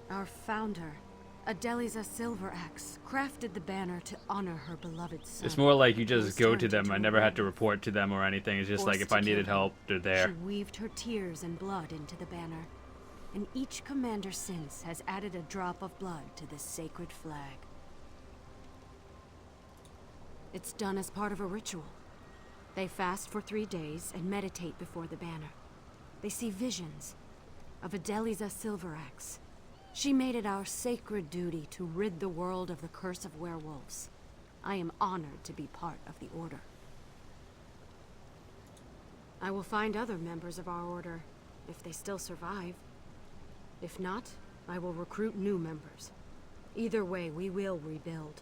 Our founder, Adeliza Silveraxe, crafted the banner to honor her beloved son. It's more like you who just was go to turned them. into I a never had to werewolf. report to them or anything. It's just like Forced if I to needed kill help, they're there. She weaved her tears and blood into the banner, and each commander since has added a drop of blood to this sacred flag. It's done as part of a ritual. They fast for 3 days and meditate before the banner. They see visions of Adeliza Silveraxe. She made it our sacred duty to rid the world of the curse of werewolves. I am honored to be part of the Order. I will find other members of our Order, if they still survive. If not, I will recruit new members. Either way, we will rebuild.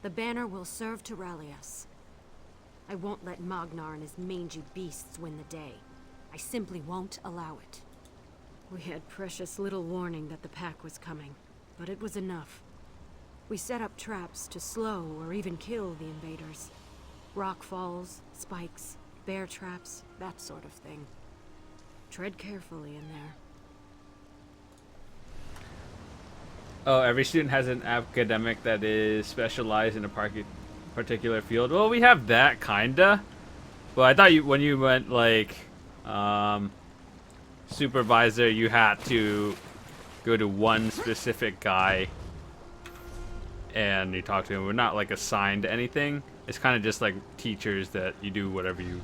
The banner will serve to rally us. I won't let Magnar and his mangy beasts win the day. I simply won't allow it. We had precious little warning that the Pack was coming, but it was enough. We set up traps to slow or even kill the invaders. Rock falls, spikes, bear traps, that sort of thing. Tread carefully in there. Oh, every student has an academic that is specialized in a particular field. Well, we have that kinda. Well, I thought when you went like supervisor, you had to go to one specific guy and you talk to him. We're not like assigned to anything. It's kind of just like teachers that you do whatever you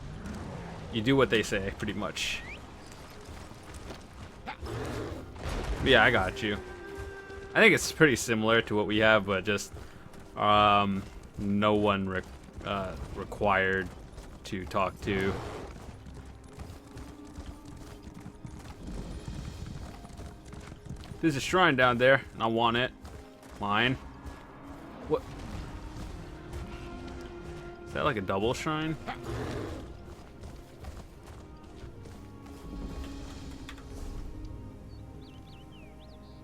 do what they say, pretty much. Yeah, I got you. I think it's pretty similar to what we have, but just no one required to talk to. There's a shrine down there, and I want it. Mine. What? Is that like a double shrine?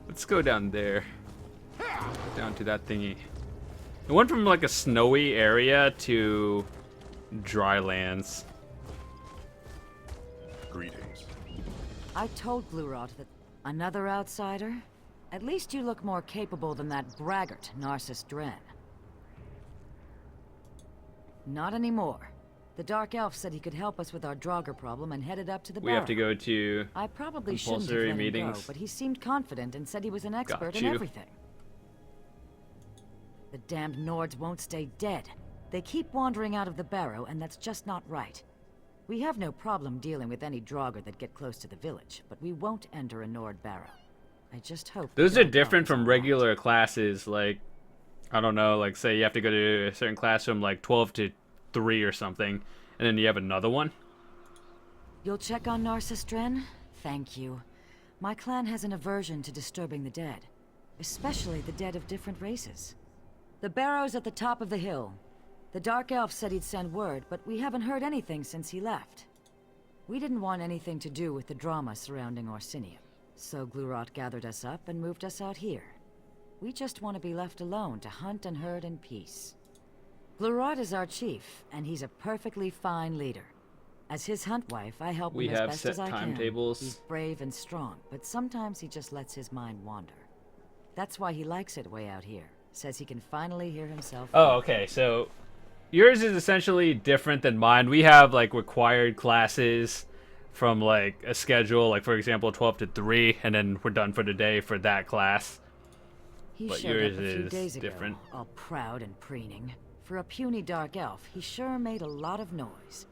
Let's go down there. Down to that thingy. It went from like a snowy area to dry lands. Greetings. I told Glurot that another outsider? At least you look more capable than that braggart, Narcissus Dren. Not anymore. The Dark Elf said he could help us with our Draugr problem and headed up to the We have to barrow. go to I probably shouldn't have compulsory let him go, meetings. but he seemed confident and said he was an expert Got in you. everything. The damned Nords won't stay dead. They keep wandering out of the barrow, and that's just not right. We have no problem dealing with any Draugr that get close to the village, but we won't enter a Nord barrow. I just hope... the Those are Dark different Elf is from all right. regular classes. Like, I don't know, like say you have to go to a certain class from like 12 to 3 or something, and then you have another one. You'll check on Narcissus Dren? Thank you. My clan has an aversion to disturbing the dead, especially the dead of different races. The barrow's at the top of the hill. The Dark Elf said he'd send word, but we haven't heard anything since he left. We didn't want anything to do with the drama surrounding Orsinium, so Glurot gathered us up and moved us out here. We just want to be left alone to hunt and herd in peace. Glurot is our chief, and he's a perfectly fine leader. As his hunt wife, I help We him as have best set as I can. timetables. He's brave and strong, but sometimes he just lets his mind wander. That's why he likes it way out here. Says he can finally hear himself. Oh, okay. So yours is essentially different than mine. We have like required classes from like a schedule, like for example 12 to 3, and then we're done for the day for that class. He But showed yours up a few is days different. ago, all proud and preening. For a puny dark elf, he sure made a lot of noise.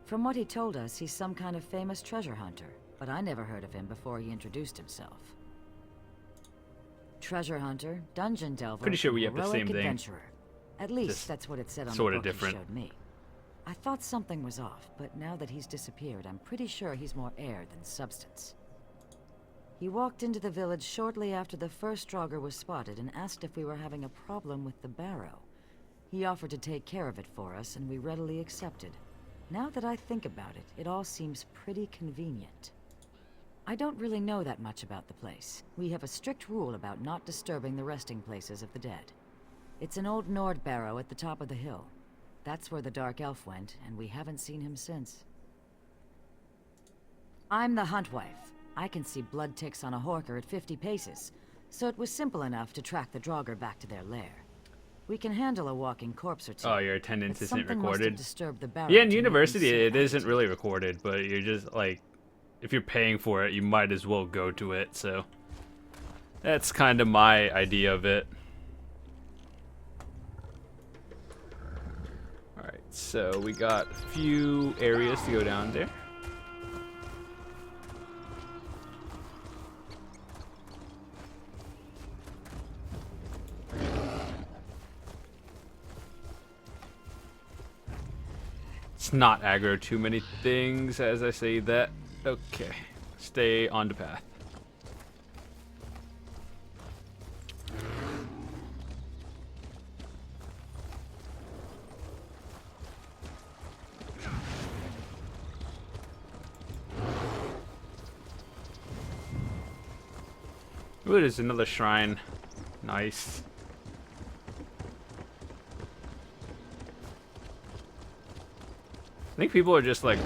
From what he told us, he's some kind of famous treasure hunter, but I never heard of him before he introduced himself. Treasure hunter, dungeon delver, Pretty sure we have the heroic same thing. Adventurer. At least Just that's what it said on the sorta book he different. showed me. I thought something was off, but now that he's disappeared, I'm pretty sure he's more air than substance. He walked into the village shortly after the first Draugr was spotted and asked if we were having a problem with the barrow. He offered to take care of it for us, and we readily accepted. Now that I think about it, it all seems pretty convenient. I don't really know that much about the place. We have a strict rule about not disturbing the resting places of the dead. It's an old Nord barrow at the top of the hill. That's where the Dark Elf went, and we haven't seen him since. I'm the hunt wife. I can see blood ticks on a horker at 50 paces, so it was simple enough to track the Draugr back to their lair. We can handle a walking corpse or two. Oh, your attendance but isn't something must have recorded. disturbed the barrow Yeah, in to make them university so it isn't active. really recorded, but you're just like, if you're paying for it, you might as well go to it. So that's kind of my idea of it. All right, so we got a few areas to go down there. It's not aggro too many things as I say that. Okay, stay on the path. Ooh, there's another shrine. Nice. I think people are just like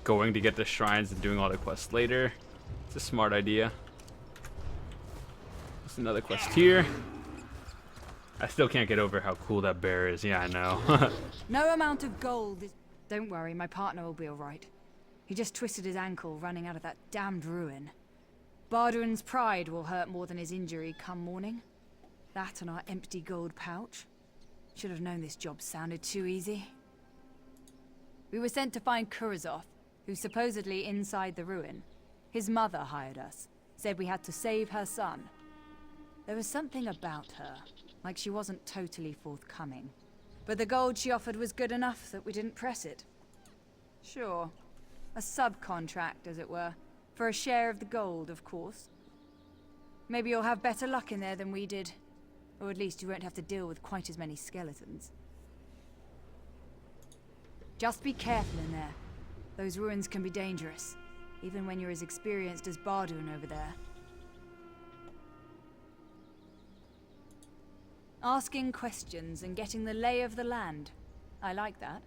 going to get the shrines and doing all the quests later. It's a smart idea. There's another quest here. I still can't get over how cool that bear is. Yeah, I know. No amount of gold is... Don't worry, my partner will be alright. He just twisted his ankle running out of that damned ruin. Bardwin's pride will hurt more than his injury come morning. That and our empty gold pouch. Should have known this job sounded too easy. We were sent to find Kurazov, who's supposedly inside the ruin. His mother hired us, said we had to save her son. There was something about her, like she wasn't totally forthcoming. But the gold she offered was good enough that we didn't press it. Sure, a subcontract, as it were, for a share of the gold, of course. Maybe you'll have better luck in there than we did, or at least you won't have to deal with quite as many skeletons. Just be careful in there. Those ruins can be dangerous, even when you're as experienced as Bardun over there. Asking questions and getting the lay of the land. I like that.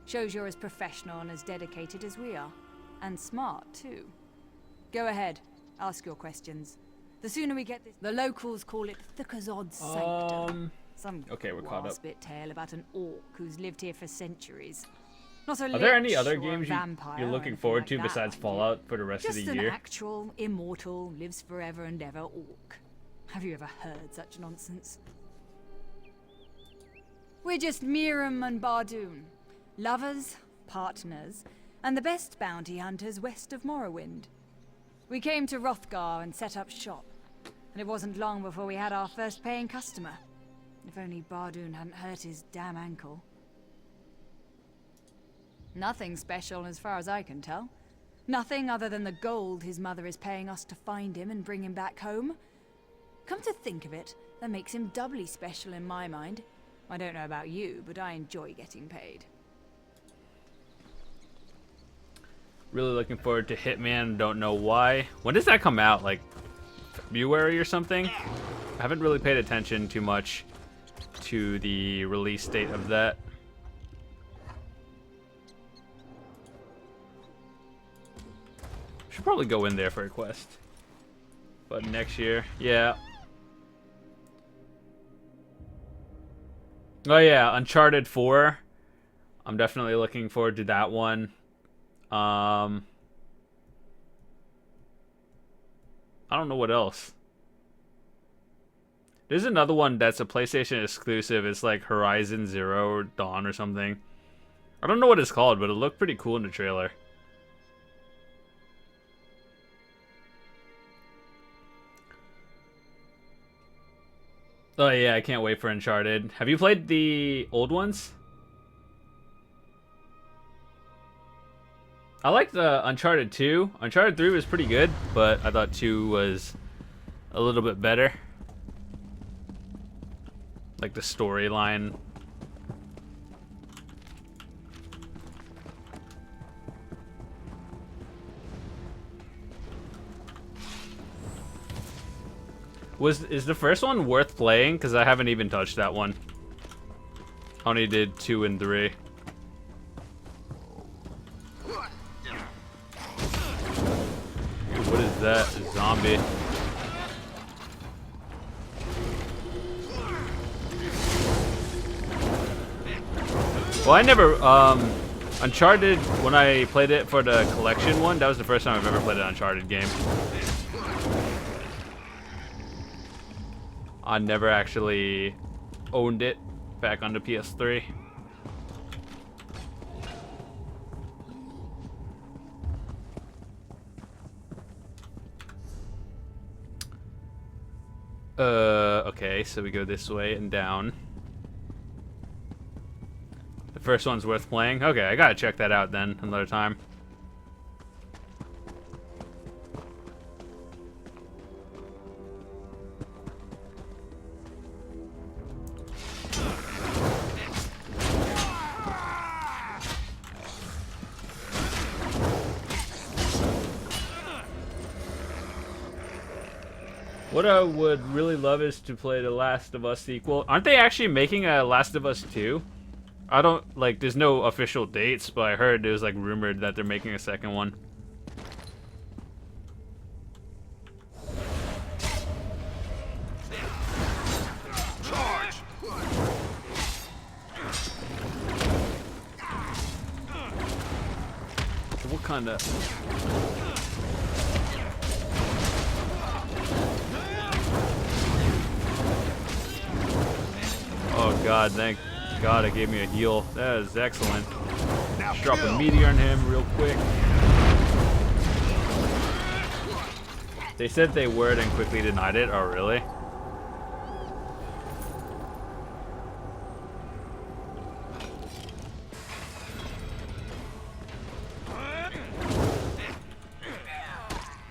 Shows you're as professional and as dedicated as we are. And smart, too. Go ahead, ask your questions. The sooner we get this... The locals call it Thukazod's Sanctum. Some Okay, we're caught up. bit tale about an orc who's lived here for centuries. Not a Are there any lich other or a games vampire you're or looking anything forward like to that, besides mind you. Fallout for the rest Just of the an year? actual, immortal, lives forever and ever orc. Have you ever heard such nonsense? We're just Miram and Bardun. Lovers, partners, and the best bounty hunters west of Morrowind. We came to Hrothgar and set up shop. And it wasn't long before we had our first paying customer. If only Bardun hadn't hurt his damn ankle. Nothing special as far as I can tell. Nothing other than the gold his mother is paying us to find him and bring him back home. Come to think of it, that makes him doubly special in my mind. I don't know about you, but I enjoy getting paid. Really looking forward to Hitman, don't know why. When does that come out? Like February or something? I haven't really paid attention too much to the release date of that. Should probably go in there for a quest. But next year, yeah. Oh yeah, Uncharted 4. I'm definitely looking forward to that one. I don't know what else. There's another one that's a PlayStation exclusive. It's like Horizon Zero Dawn or something. I don't know what it's called, but it looked pretty cool in the trailer. Oh yeah, I can't wait for Uncharted. Have you played the old ones? I liked the Uncharted 2. Uncharted 3 was pretty good, but I thought 2 was a little bit better. Like the storyline. Is the first one worth playing? Because I haven't even touched that one. I only did 2 and 3. What is that? A zombie. Well, I never, Uncharted, when I played it for the collection one, that was the first time I've ever played an Uncharted game. I never actually owned it back on the PS3. Okay, so we go this way and down. The first one's worth playing? Okay, I gotta check that out then another time. What I would really love is to play the Last of Us sequel. Aren't they actually making a Last of Us 2? I don't, like, there's no official dates, but I heard it was, like, rumored that they're making a second one. Charge! What kind of... Oh god, thank god it gave me a heal. That is excellent. Now drop a meteor on him real quick. They said they would and quickly denied it. Oh, really?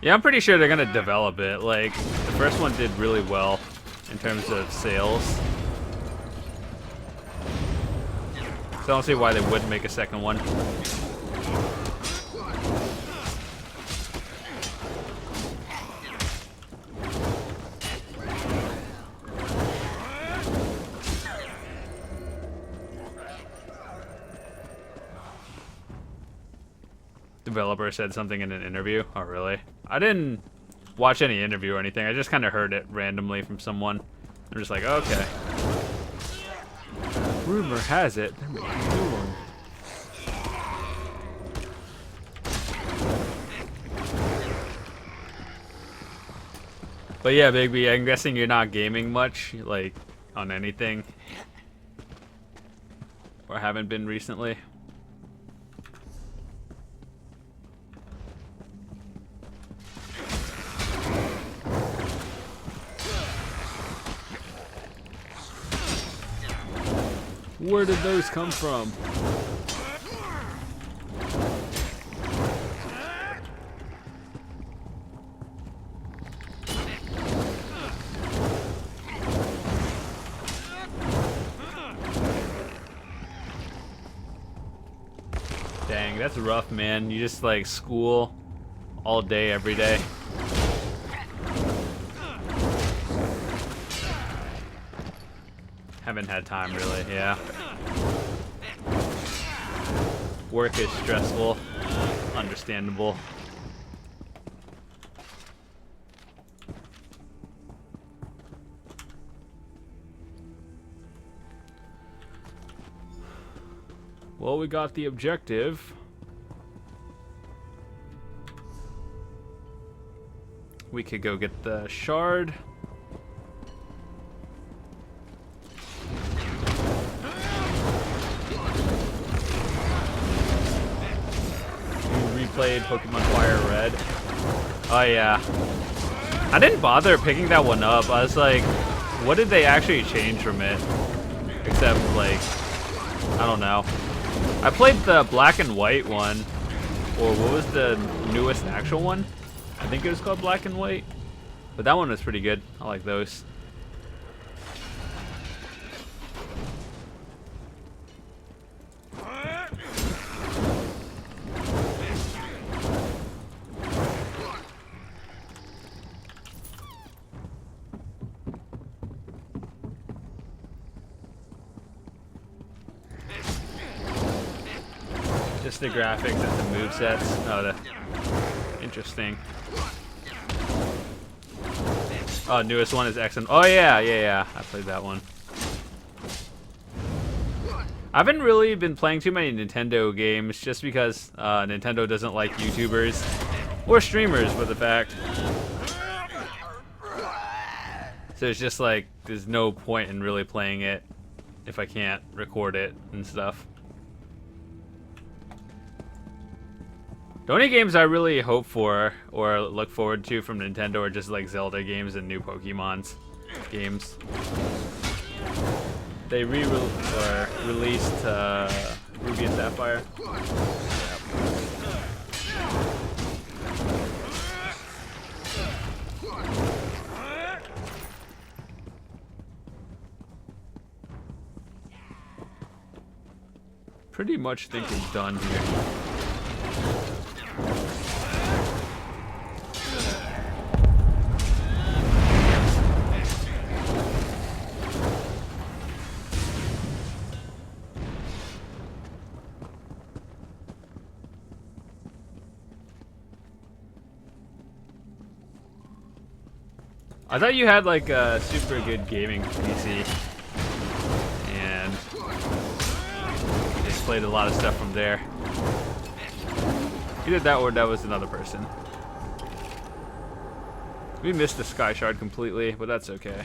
Yeah, I'm pretty sure they're gonna develop it. Like, the first one did really well in terms of sales. So I don't see why they wouldn't make a second one. Developer said something in an interview. Oh, really? I didn't watch any interview or anything. I just kind of heard it randomly from someone. I'm just like, okay. Rumor has it they're making a new one. But yeah, Bigby, I'm guessing you're not gaming much, like, on anything. Or haven't been recently. Where did those come from? Dang, that's rough, man. You just like school all day, every day. Haven't had time really, yeah. Work is stressful, understandable. Well, we got the objective. We could go get the shard. We replayed Pokemon Fire Red. Oh yeah. I didn't bother picking that one up. I was like, what did they actually change from it? Except, like, I don't know. I played the black and white one. Or what was the newest actual one? I think it was called Black and White. But that one was pretty good. I like those. Just the graphics and the movesets. Oh, interesting. Oh, newest one is excellent. Oh yeah. I played that one. I haven't really been playing too many Nintendo games just because Nintendo doesn't like YouTubers or streamers, for the fact. So it's just like there's no point in really playing it if I can't record it and stuff. The only games I really hope for or look forward to from Nintendo are just like Zelda games and new Pokemon's games. They released Ruby and Sapphire. Pretty much think it's done here. I thought you had like a super good gaming PC and just played a lot of stuff from there. Either that or that was another person. We missed the Sky Shard completely, but that's okay.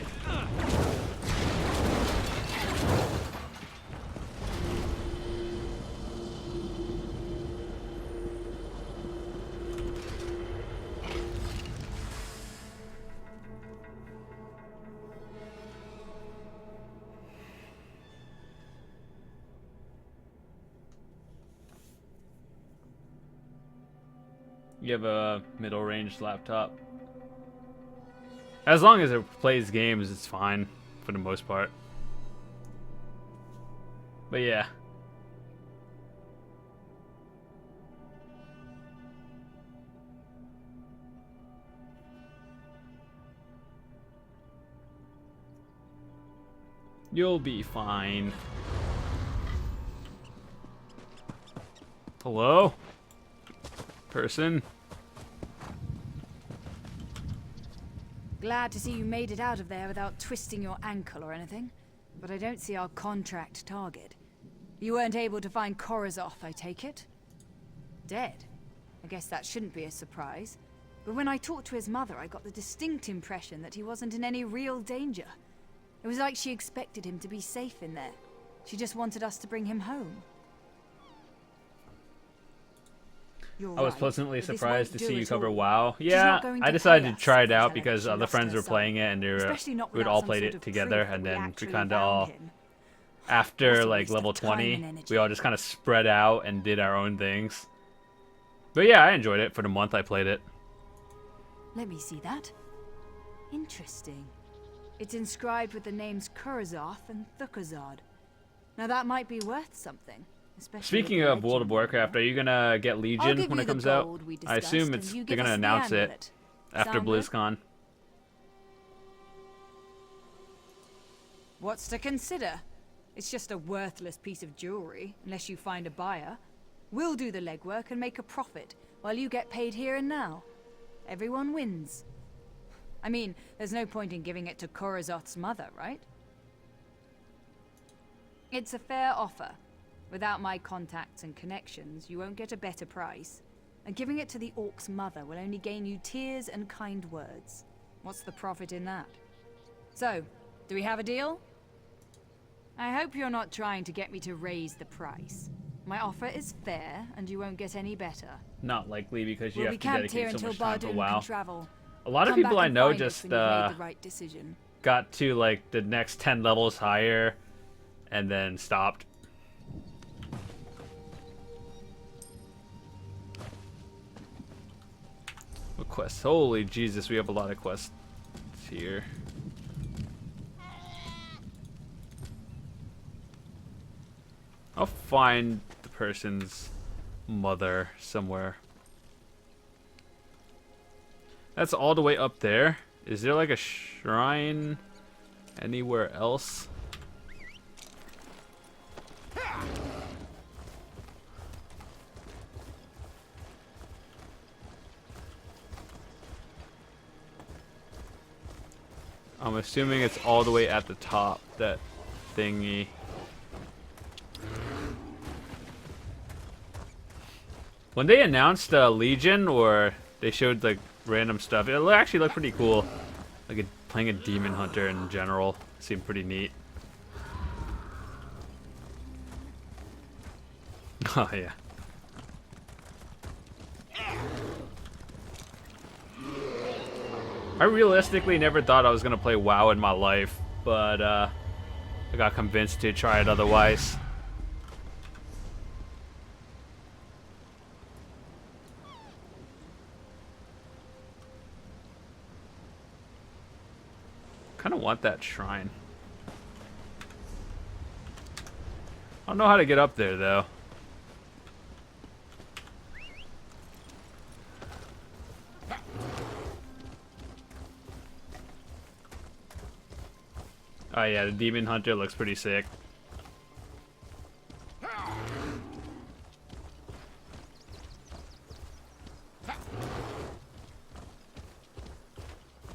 You have a middle-range laptop. As long as it plays games, it's fine for the most part. But yeah. You'll be fine. Hello? Person? Glad to see you made it out of there without twisting your ankle or anything. But I don't see our contract target. You weren't able to find Korozoth, I take it? Dead? I guess that shouldn't be a surprise. But when I talked to his mother, I got the distinct impression that he wasn't in any real danger. It was like she expected him to be safe in there. She just wanted us to bring him home. I was pleasantly surprised to see you cover WoW. Yeah, I decided to try it out because other friends were playing it and we would all played it together, and then we kind of all, after like level 20, we all just kind of spread out and did our own things. But yeah, I enjoyed it for the month I played it. Let me see that. Interesting. It's inscribed with the names Korozoth and Thukazard. Now that might be worth something. Speaking of World of Warcraft, are you gonna get Legion when it comes out? I assume they're gonna announce it after BlizzCon. What's to consider? It's just a worthless piece of jewelry, unless you find a buyer. We'll do the legwork and make a profit, while you get paid here and now. Everyone wins. I mean, there's no point in giving it to Korozoth's mother, right? It's a fair offer. Without my contacts and connections, you won't get a better price. And giving it to the Orc's mother will only gain you tears and kind words. What's the profit in that? So, do we have a deal? I hope you're not trying to get me to raise the price. My offer is fair, and you won't get any better. Not likely, because you We'll have be to camped here dedicate so until much time for Bardun WoW. can travel. A lot of Come people back I and know find us just when you've made the right decision. got to like the next 10 levels higher and then stopped. What quests? Holy Jesus, we have a lot of quests here. I'll find the person's mother somewhere. That's all the way up there. Is there like a shrine anywhere else? I'm assuming it's all the way at the top, that thingy. When they announced Legion, or they showed like random stuff, it actually looked pretty cool. Like playing a demon hunter in general seemed pretty neat. Oh yeah. I realistically never thought I was gonna play WoW in my life, but I got convinced to try it otherwise. Kind of want that shrine. I don't know how to get up there though. Oh yeah, the demon hunter looks pretty sick.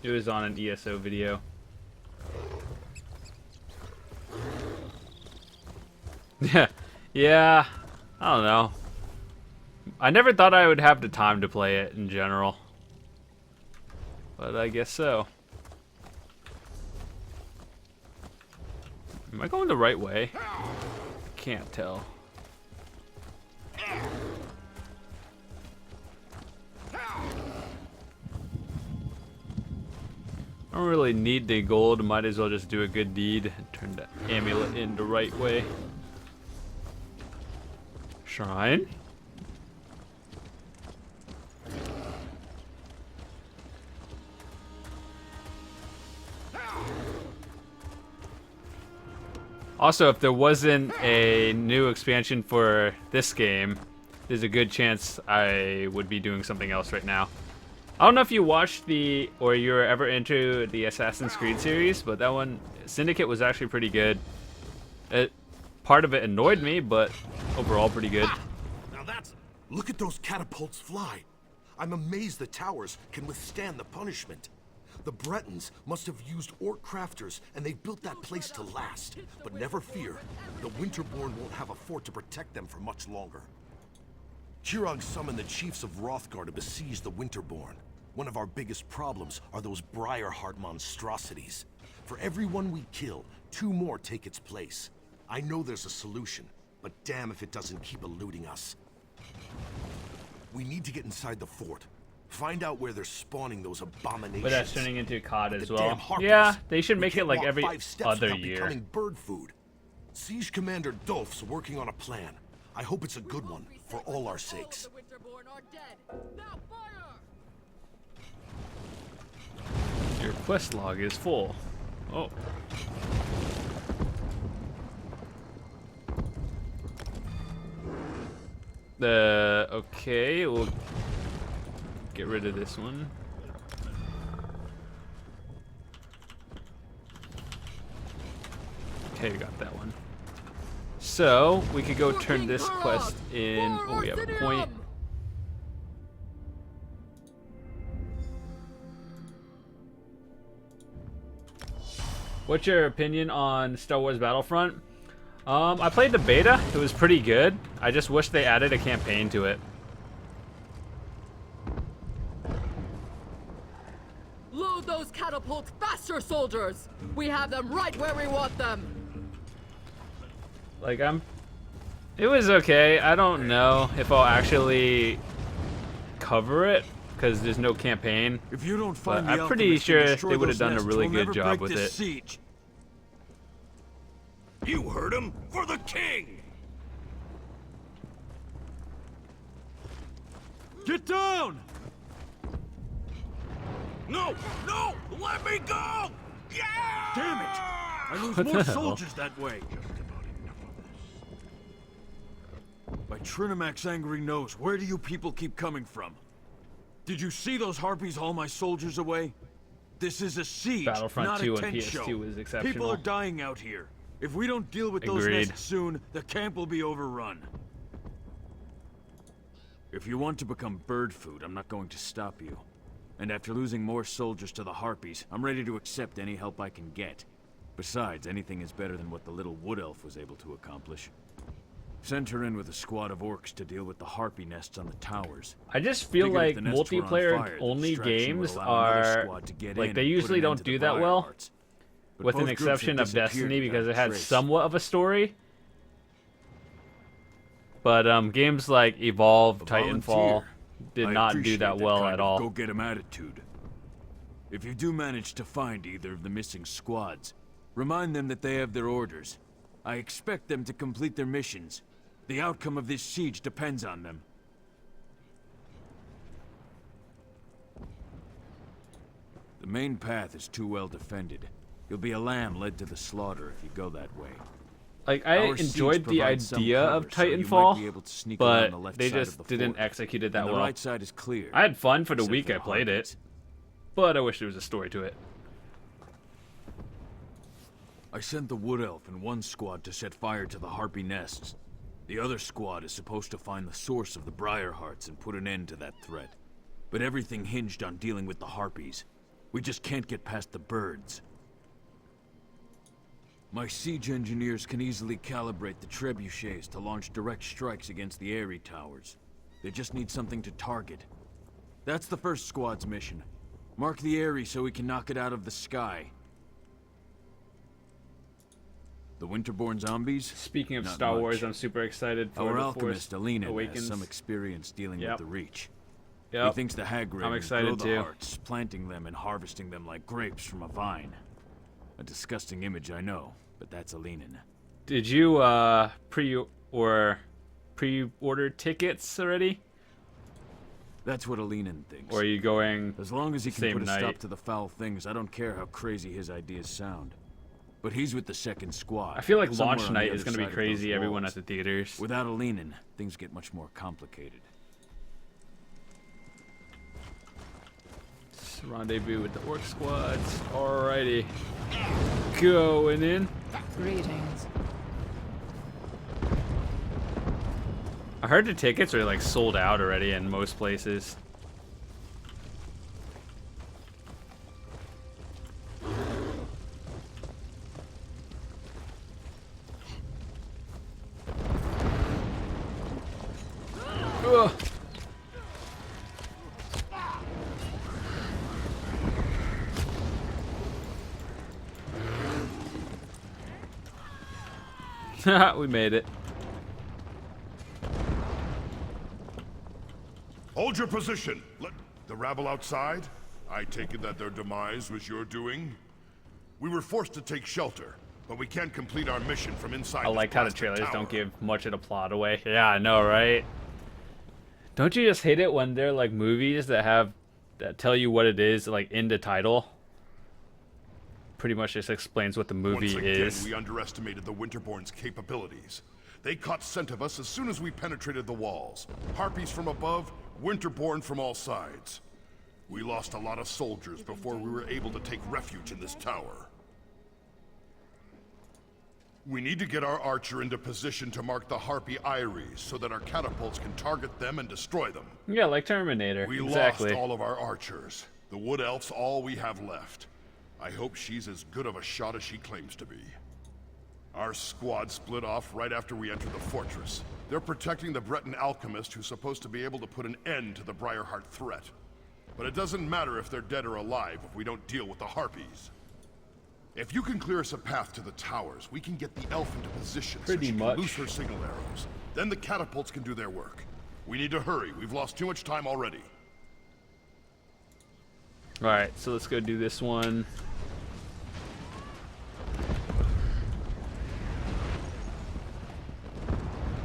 It was on an ESO video. Yeah, I don't know. I never thought I would have the time to play it in general, but I guess so. Am I going the right way? Can't tell. I don't really need the gold. Might as well just do a good deed and turn the amulet in the right way. Shrine? Also, if there wasn't a new expansion for this game, there's a good chance I would be doing something else right now. I don't know if you watched or you were ever into the Assassin's Creed series, but that one, Syndicate, was actually pretty good. Part of it annoyed me, but overall pretty good. Now that's... Look at those catapults fly. I'm amazed the towers can withstand the punishment. The Bretons must have used orc crafters, and they built that place to last. But never fear, the Winterborn won't have a fort to protect them for much longer. Kirog summoned the chiefs of Hrothgar to besiege the Winterborn. One of our biggest problems are those Briarheart monstrosities. For every one we kill, 2 more take its place. I know there's a solution, but damn if it doesn't keep eluding us. We need to get inside the fort. Find out where they're spawning those abominations. But that's turning into COD as The well. damn harpies. Yeah, they should We make it can't like walk every 5 steps other without year. becoming bird food. Siege Commander Dolph's working on a plan. I hope it's a good one, for all our sakes. Your quest log is full. Oh. Okay, we'll get rid of this one. Okay, we got that one. So, we could go turn this quest in. Oh, we have a point. What's your opinion on Star Wars Battlefront? I played the beta. It was pretty good. I just wish they added a campaign to it. Load those catapults faster, soldiers! We have them right where we want them! Like, it was okay. I don't know if I'll actually cover it, because there's no campaign. If you don't But find I'm pretty sure they would have done a really good job with it. Siege. You heard him! For the king! Get down! No! No! Let me go! Yeah! Damn it! I lose What more the hell? soldiers that way. By Trinimac's angry nose, where do you people keep coming from? Did you see those harpies haul my soldiers away? This is a siege, Battlefront not 2 a on tent PS2 show. was exceptional. People are dying out here. If we don't deal with those Agreed. nests soon, the camp will be overrun. If you want to become bird food, I'm not going to stop you. And after losing more soldiers to the harpies, I'm ready to accept any help I can get. Besides, anything is better than what the little wood elf was able to accomplish. Send her in with a squad of orcs to deal with the harpy nests on the towers. I just feel Figured if like the nests were on fire, multiplayer the only distraction would games allow another are squad to get like in they and put usually an end don't to the do that well, Briarhearts. But with an both groups had exception of disappeared Destiny because it without had trace. somewhat of a story. But games like Evolve, A Titanfall volunteer. did I not do appreciate that well kind at of all. Go-get-em attitude. If you do manage to find either of the missing squads, remind them that they have their orders. I expect them to complete their missions. The outcome of this siege depends on them. The main path is too well defended. You'll be a lamb led to the slaughter if you go that way. Like, I Our siege enjoyed the provides some idea cover, of so you might be Titanfall, able to sneak around but the left they side of just the didn't fort. execute it that And the well. right side is clear. I had fun for the except week for I the played it, harpies. but I wish there was a story to it. I sent the Wood Elf and one squad to set fire to the harpy nests. The other squad is supposed to find the source of the Briarhearts and put an end to that threat. But everything hinged on dealing with the harpies. We just can't get past the birds. My siege engineers can easily calibrate the trebuchets to launch direct strikes against the Eyrie towers. They just need something to target. That's the first squad's mission. Mark the Eyrie so we can knock it out of the sky. The Winterborn zombies? Speaking of Not Star Wars, much. I'm super excited for Our The alchemist, Force Alina, Awakens. has some experience dealing Yep. with the Reach. He Yep. thinks the Hagrid I'm excited grow the too. hearts, planting them and harvesting them like grapes from a vine. A disgusting image, I know, but that's Alina. Did you pre-order tickets already? That's what Alina thinks. Or are you going As long as he can same put a night? stop to the foul things, I don't care how crazy his ideas sound. But he's with the second squad. I feel like somewhere launch on the night other is going to be side of crazy. those Everyone walls. at the theaters. Without Alina, things get much more complicated. Rendezvous with the orc squads. Alrighty. Going in. Greetings. I heard the tickets are like sold out already in most places. Ugh. We made it. Hold your position. Let the rabble outside. I take it that their demise was your doing. We were forced to take shelter, but we can't complete our mission from inside. I this like how the blasted trailers tower. don't give much of the plot away. Yeah, I know, right? Don't you just hate it when they're like movies that tell you what it is like in the title? Pretty much just explains what the movie Once again, is. we underestimated the Winterborn's capabilities. They caught scent of us as soon as we penetrated the walls. Harpies from above, Winterborn from all sides. We lost a lot of soldiers before we were able to take refuge in this tower. We need to get our archer into position to mark the Harpy Eyries so that our catapults can target them and destroy them. Yeah, like Terminator. We exactly. lost all of our archers. The Wood Elf's all we have left. I hope she's as good of a shot as she claims to be. Our squad split off right after we entered the fortress. They're protecting the Breton alchemist who's supposed to be able to put an end to the Briarheart threat. But it doesn't matter if they're dead or alive if we don't deal with the Harpies. If you can clear us a path to the towers, we can get the elf into position so she can loose her signal arrows. Then the catapults can do their work. We need to hurry. We've lost too much time already. Alright, so let's go do this one.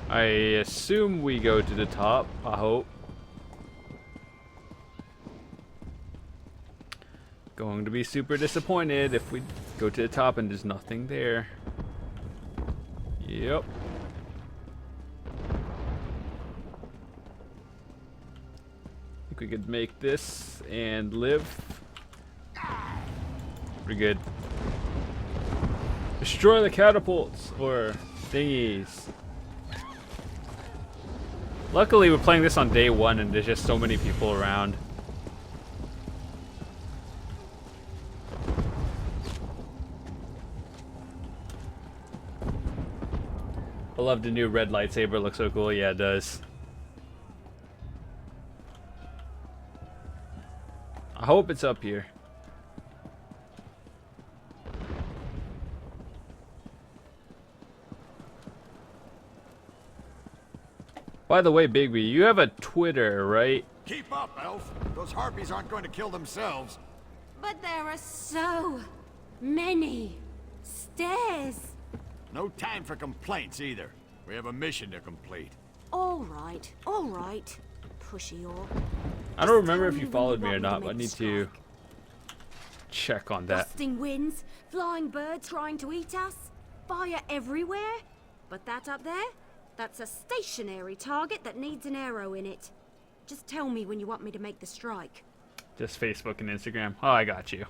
I assume we go to the top, I hope. Going to be super disappointed if we go to the top and there's nothing there. Yep. Think we could make this and live. Pretty good. Destroy the catapults or thingies. Luckily, we're playing this on day one and there's just so many people around. I love the new red lightsaber. It looks so cool. Yeah, it does. I hope it's up here. By the way, Bigby, you have a Twitter, right? Keep up, Elf. Those harpies aren't going to kill themselves. But there are so many stairs. No time for complaints either. We have a mission to complete. All right, pushy orc. I don't remember if you followed me or not, but I need to check on that. Gusting winds, flying birds trying to eat us, fire everywhere. But that up there, that's a stationary target that needs an arrow in it. Just tell me when you want me to make the strike. Just Facebook and Instagram. Oh, I got you.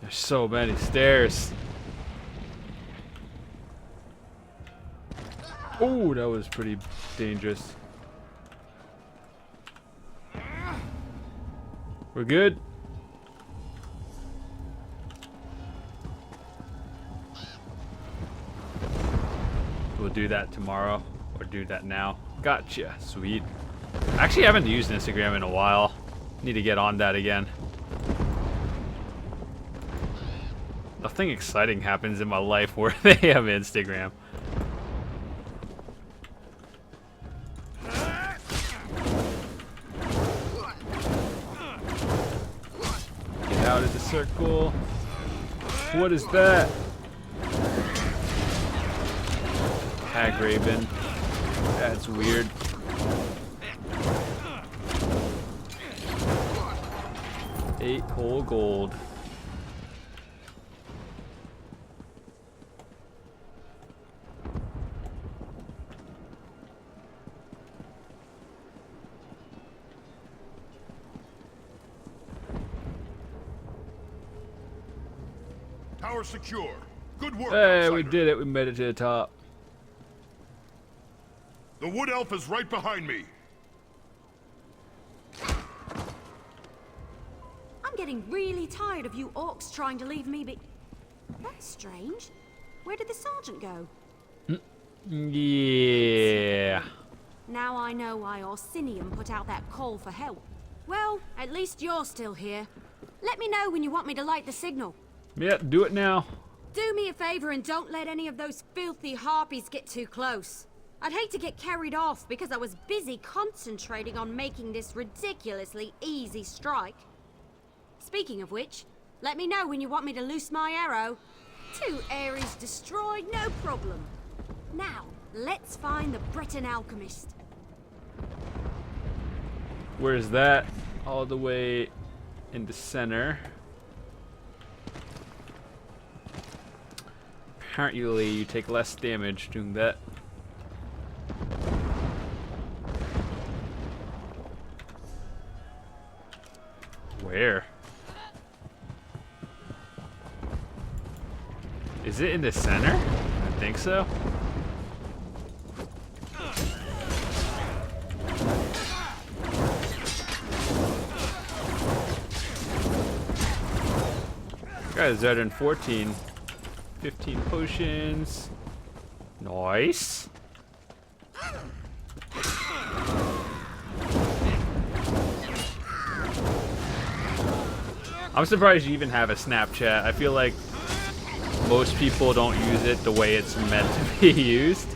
There's so many stairs. Oh, that was pretty dangerous. We're good. We'll do that tomorrow, or do that now. Gotcha, sweet. Actually, I haven't used Instagram in a while. Need to get on that again. Nothing exciting happens in my life where they have Instagram. Get out of the circle. What is that? Hag Raven. That's weird. Eight whole gold. Tower secure. Good work, Hey, outsider. we did it. We made it to the top. The wood elf is right behind me. I'm getting really tired of you orcs trying to leave me be... That's strange. Where did the sergeant go? Yeah. Now I know why Orsinium put out that call for help. Well, at least you're still here. Let me know when you want me to light the signal. Yeah, do it now. Do me a favor and don't let any of those filthy harpies get too close. I'd hate to get carried off because I was busy concentrating on making this ridiculously easy strike. Speaking of which, let me know when you want me to loose my arrow. 2 Ares destroyed, no problem. Now, let's find the Breton alchemist. Where's that? All the way in the center. Apparently, you take less damage doing that. Where? Is it in the center? I think so. Guy's better than 14. 15 potions. Nice. I'm surprised you even have a Snapchat. I feel like most people don't use it the way it's meant to be used.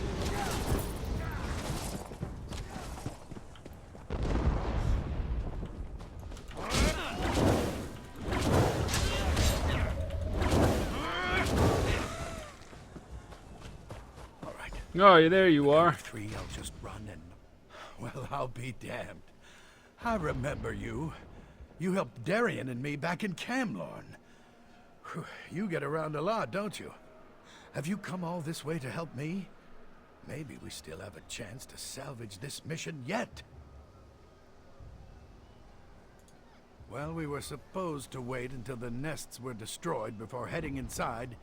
Oh, there you are. Three, I'll just run and... Well, I'll be damned. I remember you. You helped Darian and me back in Camlorn. Whew, you get around a lot, don't you? Have you come all this way to help me? Maybe we still have a chance to salvage this mission yet. Well, we were supposed to wait until the nests were destroyed before heading inside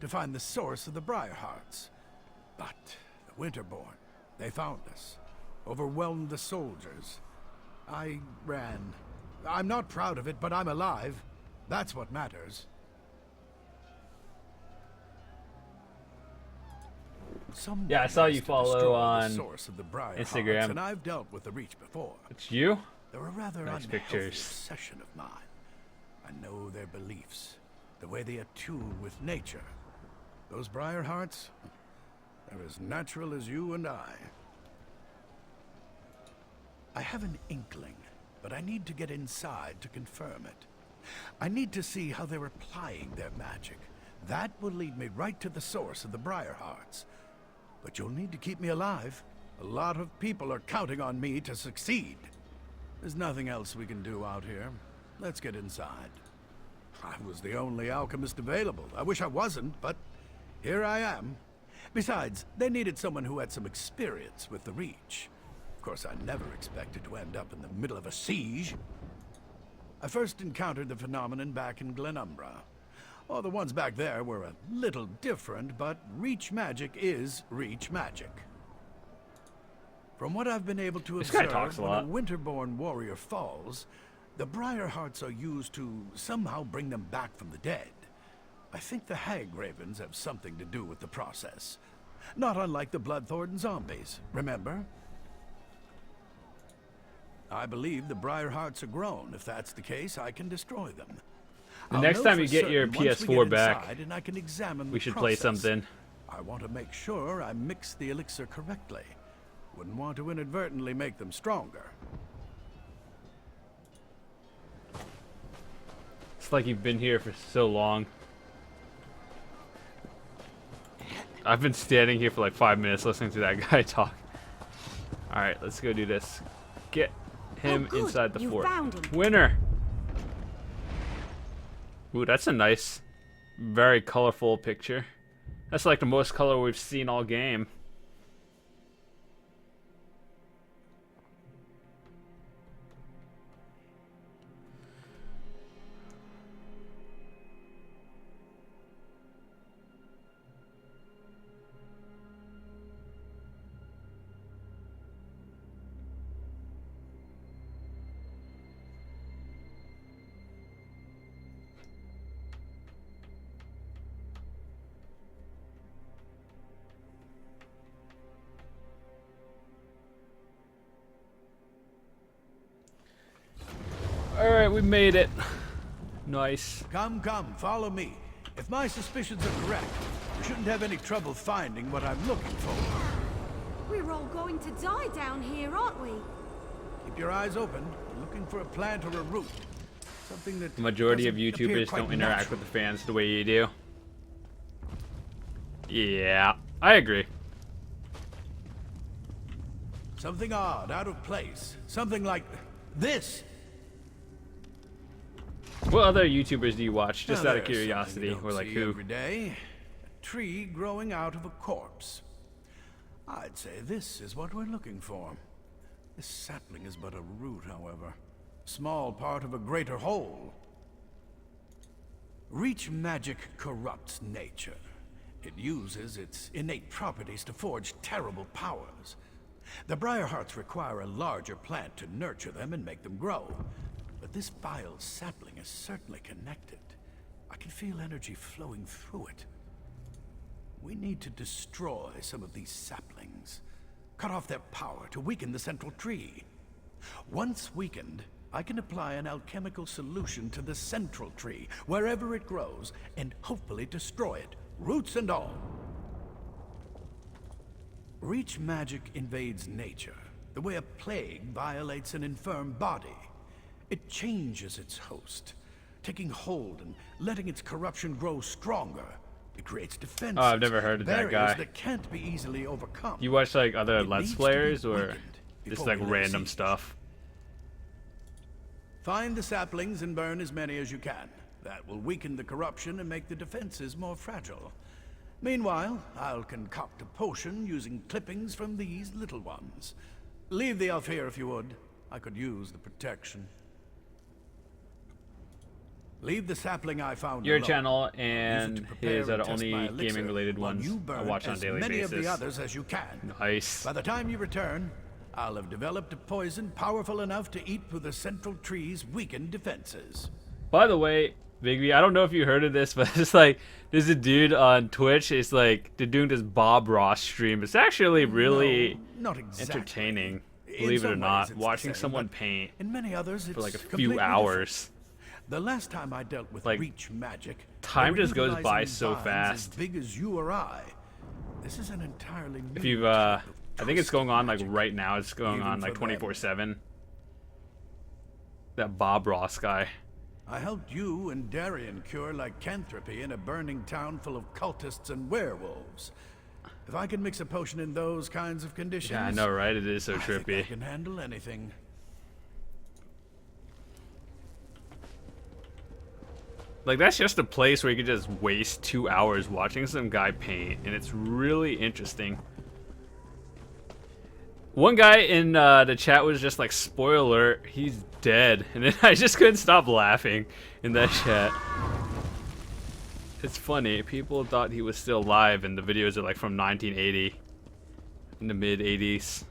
to find the source of the Briarhearts. But the Winterborn, they found us, overwhelmed the soldiers. I ran. I'm not proud of it, but I'm alive. That's what matters. Someone yeah, I saw you follow on Instagram, and I've dealt with the Reach before. It's you? They're a rather nice unhealthy pictures. obsession of mine. I know their beliefs, the way they attune with nature. Those Briarhearts, they're as natural as you and I. I have an inkling, but I need to get inside to confirm it. I need to see how they're applying their magic. That will lead me right to the source of the Briarhearts. But you'll need to keep me alive. A lot of people are counting on me to succeed. There's nothing else we can do out here. Let's get inside. I was the only alchemist available. I wish I wasn't, but here I am. Besides, they needed someone who had some experience with the Reach. Of course, I never expected to end up in the middle of a siege. I first encountered the phenomenon back in Glenumbra. Oh, the ones back there were a little different, but Reach magic is Reach magic. From what I've been able to observe, when a Winterborn warrior falls, the Briarhearts are used to somehow bring them back from the dead. I think the Hag Ravens have something to do with the process. Not unlike the Bloodthorn zombies, remember? I believe the Briarhearts are grown. If that's the case, I can destroy them. The next time you get your PS4 back, we should play something. I want to make sure I mix the elixir correctly. Wouldn't want to inadvertently make them stronger. It's like you've been here for so long. I've been standing here for like 5 minutes listening to that guy talk. Alright, let's go do this. Get him inside the fort. Winner! Ooh, that's a nice, very colorful picture. That's like the most color we've seen all game. Alright, we made it. Nice. Come, follow me. If my suspicions are correct, we shouldn't have any trouble finding what I'm looking for. We're all going to die down here, aren't we? Keep your eyes open. We're looking for a plant or a root. Something that the majority of YouTubers don't interact with the fans the way you do. Yeah, I agree. Something odd, out of place. Something like this. What other YouTubers do you watch, just out of curiosity, or like who? Every day, a tree growing out of a corpse. I'd say this is what we're looking for. This sapling is but a root, however. Small part of a greater whole. Reach magic corrupts nature. It uses its innate properties to forge terrible powers. The Briarhearts require a larger plant to nurture them and make them grow. But this vile sapling is certainly connected. I can feel energy flowing through it. We need to destroy some of these saplings. Cut off their power to weaken the central tree. Once weakened, I can apply an alchemical solution to the central tree, wherever it grows, and hopefully destroy it, roots and all. Reach magic invades nature, the way a plague violates an infirm body. It changes its host, taking hold and letting its corruption grow stronger. It creates defenses. Oh, I've never heard of that guy. That can't be easily overcome. You watch like other It Let's needs to Players be or weakened just before like we lay random siege. stuff? Find the saplings and burn as many as you can. That will weaken the corruption and make the defenses more fragile. Meanwhile, I'll concoct a potion using clippings from these little ones. Leave the elf here if you would. I could use the protection. Leave the sapling I found Your alone. channel Use it and to prepare his are the and test only my elixir, gaming related while ones you I burn watch on a as daily many basis. of the others as you can. Nice. By the time you return, I'll have developed a poison powerful enough to eat through the central tree's weakened defenses. By the way, Bigby, I don't know if you heard of this, but it's like there's a dude on Twitch. It's like they're doing this Bob Ross stream. It's actually really No, not exactly. entertaining, In believe it or some not. ways it's the Watching same, someone but paint in many others, for like a it's few completely hours. different. The last time I dealt with Like, reach magic, time they were just goes by utilizing so vines fast. As big as you or I. This is an entirely new If you've, type of I think it's going on like magic. right now. It's going Even on like for them. 24/7. That Bob Ross guy. I helped you and Darien cure lycanthropy in a burning town full of cultists and werewolves. If I can mix a potion in those kinds of conditions, Yeah, I know, right? It is so I think I trippy. can handle anything. Like, that's just a place where you could just waste 2 hours watching some guy paint, and it's really interesting. One guy in the chat was just like, spoiler alert, he's dead. And then I just couldn't stop laughing in that chat. It's funny, people thought he was still alive, and the videos are like from 1980, in the mid-80s.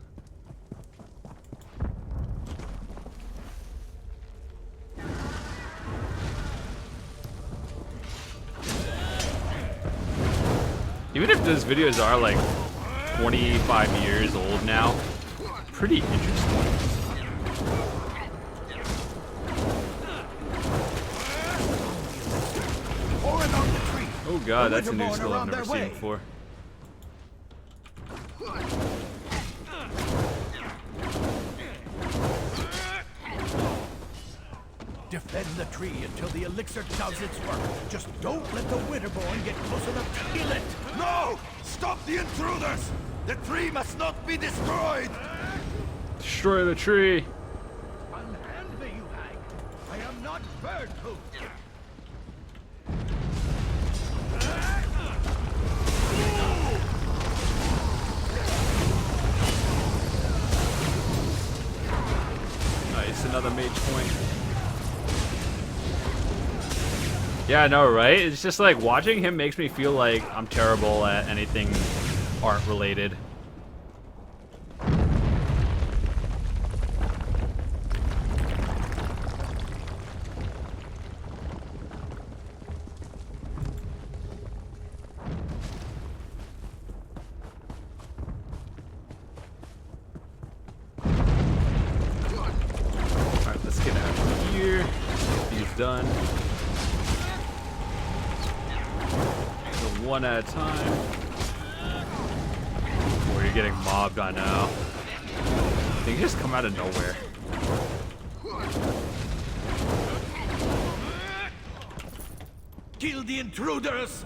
Even if those videos are like 25 years old now, pretty interesting. Oh god, that's a new skill I've never seen before. Defend the tree until the elixir does its work. Just don't let the Winterborn get close enough to kill it. No! Stop the intruders! The tree must not be destroyed! Destroy the tree. Unhand me, you hag! I am not bird-proof! Nice, another mage point. Yeah, I know, right? It's just like watching him makes me feel like I'm terrible at anything art related. Alright, let's get out of here. He's done. So one at a time. Or you're getting mobbed, I know. They just come out of nowhere. Kill the intruders!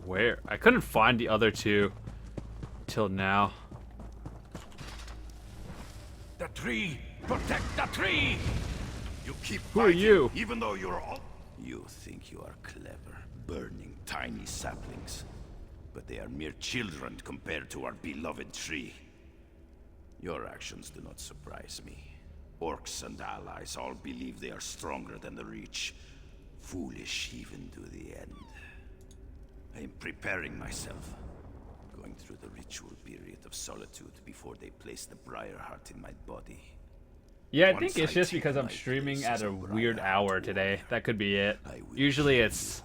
Where? I couldn't find the other two till now. The tree! Protect the tree! You keep Who are fighting, you? even though you're all... You think you are clever, burning tiny saplings. But they are mere children compared to our beloved tree. Your actions do not surprise me. Orcs and allies all believe they are stronger than the Reach. Foolish even to the end. I am preparing myself. Going through the ritual period of solitude before they place the Briarheart in my body. Yeah, I think it's just because I'm streaming at a weird hour today. That could be it. Usually it's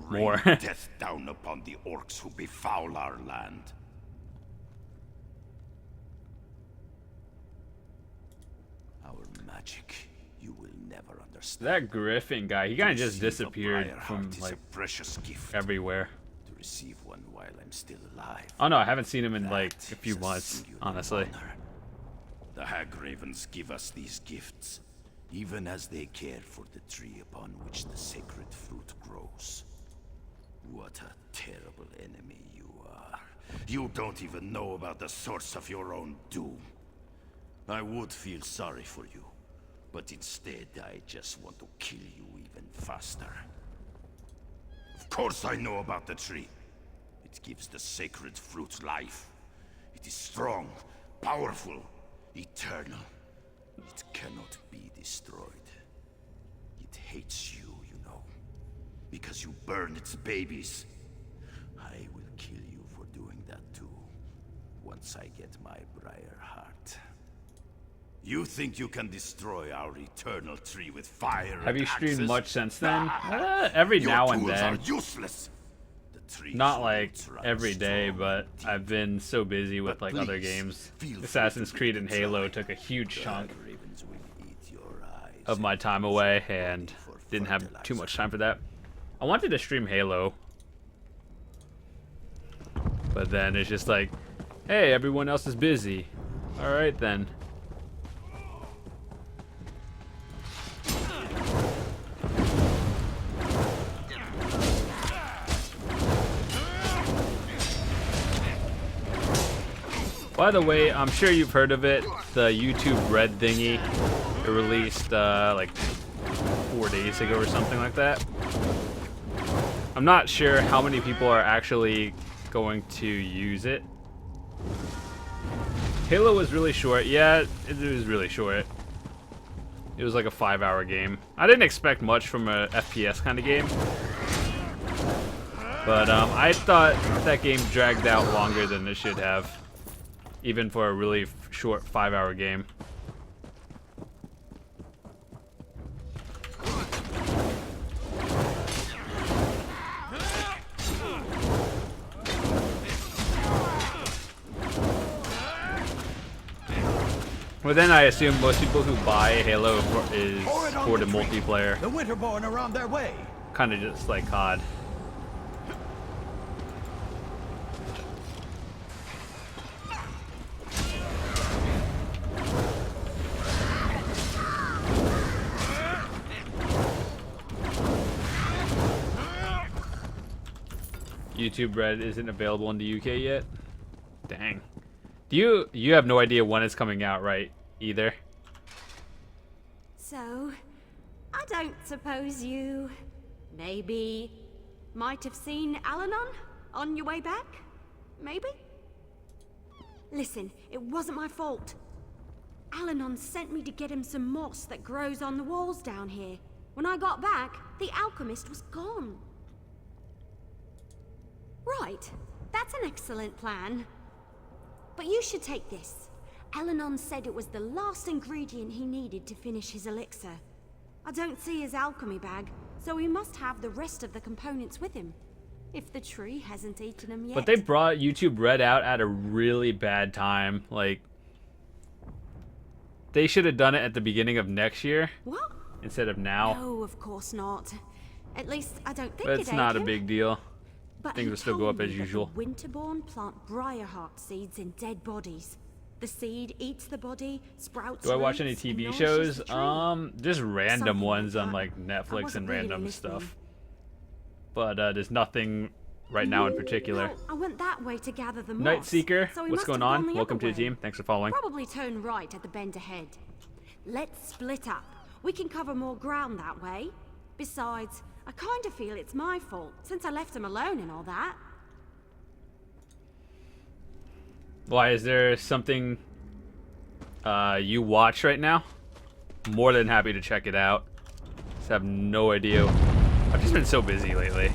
more. Death down upon the orcs who befoul our land. Our magic, you will never understand. That Griffin guy, he kind of just disappeared from like a precious gift everywhere. To receive one while I'm still alive. Oh no, I haven't seen him in like a few months, honestly. The Hag Ravens give us these gifts, even as they care for the tree upon which the sacred fruit grows. What a terrible enemy you are. You don't even know about the source of your own doom. I would feel sorry for you, but instead I just want to kill you even faster. Of course I know about the tree. It gives the sacred fruit life. It is strong, powerful, eternal. It cannot be destroyed. It hates you, you know, because you burn its babies. I will kill you for doing that too, once I get my briar heart. You think you can destroy our eternal tree with fire? Have you streamed axes? much since then? Every now and Your tools then. are useless. Not like every day, but I've been so busy with like other games. Assassin's Creed and Halo took a huge chunk of my time away, and didn't have too much time for that. I wanted to stream Halo, but then it's just like, hey, everyone else is busy. All right then. By the way, I'm sure you've heard of it, the YouTube Red thingy. It released like 4 days ago or something like that. I'm not sure how many people are actually going to use it. Halo was really short. Yeah, it was really short. It was like a 5-hour game. I didn't expect much from a FPS kind of game. But I thought that game dragged out longer than it should have. Even for a really short 5-hour game. Well, then I assume most people who buy Halo is for the multiplayer. The Winterborn are on their way. Kind of just like COD. YouTube Red isn't available in the UK yet. Dang. You have no idea when it's coming out, right? Either. So, I don't suppose you maybe might have seen Alanon on your way back? Maybe? Listen, it wasn't my fault. Alanon sent me to get him some moss that grows on the walls down here. When I got back, the alchemist was gone. Right, that's an excellent plan. But you should take this. Alanon said it was the last ingredient he needed to finish his elixir. I don't see his alchemy bag, so he must have the rest of the components with him. If the tree hasn't eaten them yet. But they brought YouTube Red out at a really bad time. Like, they should have done it at the beginning of next year. What? Instead of now. No, of course not. At least I don't think But it's not a big deal. But things will still go up as usual. The Winterborn plant briarheart seeds in dead bodies. The seed eats the body, sprouts. Do I watch any roots, and TV nourishes shows? the tree. Just random Something ones like on that. like I Netflix wasn't and really random listening. stuff. But there's nothing right now in particular. Well, I went that way to gather the moss. Night Seeker, so we what's must going have gone on? the Welcome other to the way. team. Thanks for following. Probably turn right at the bend ahead. Let's split up. We can cover more ground that way. Besides, I kind of feel it's my fault since I left him alone and all that. Why, is there something you watch right now? More than happy to check it out. Just have no idea. I've just been so busy lately.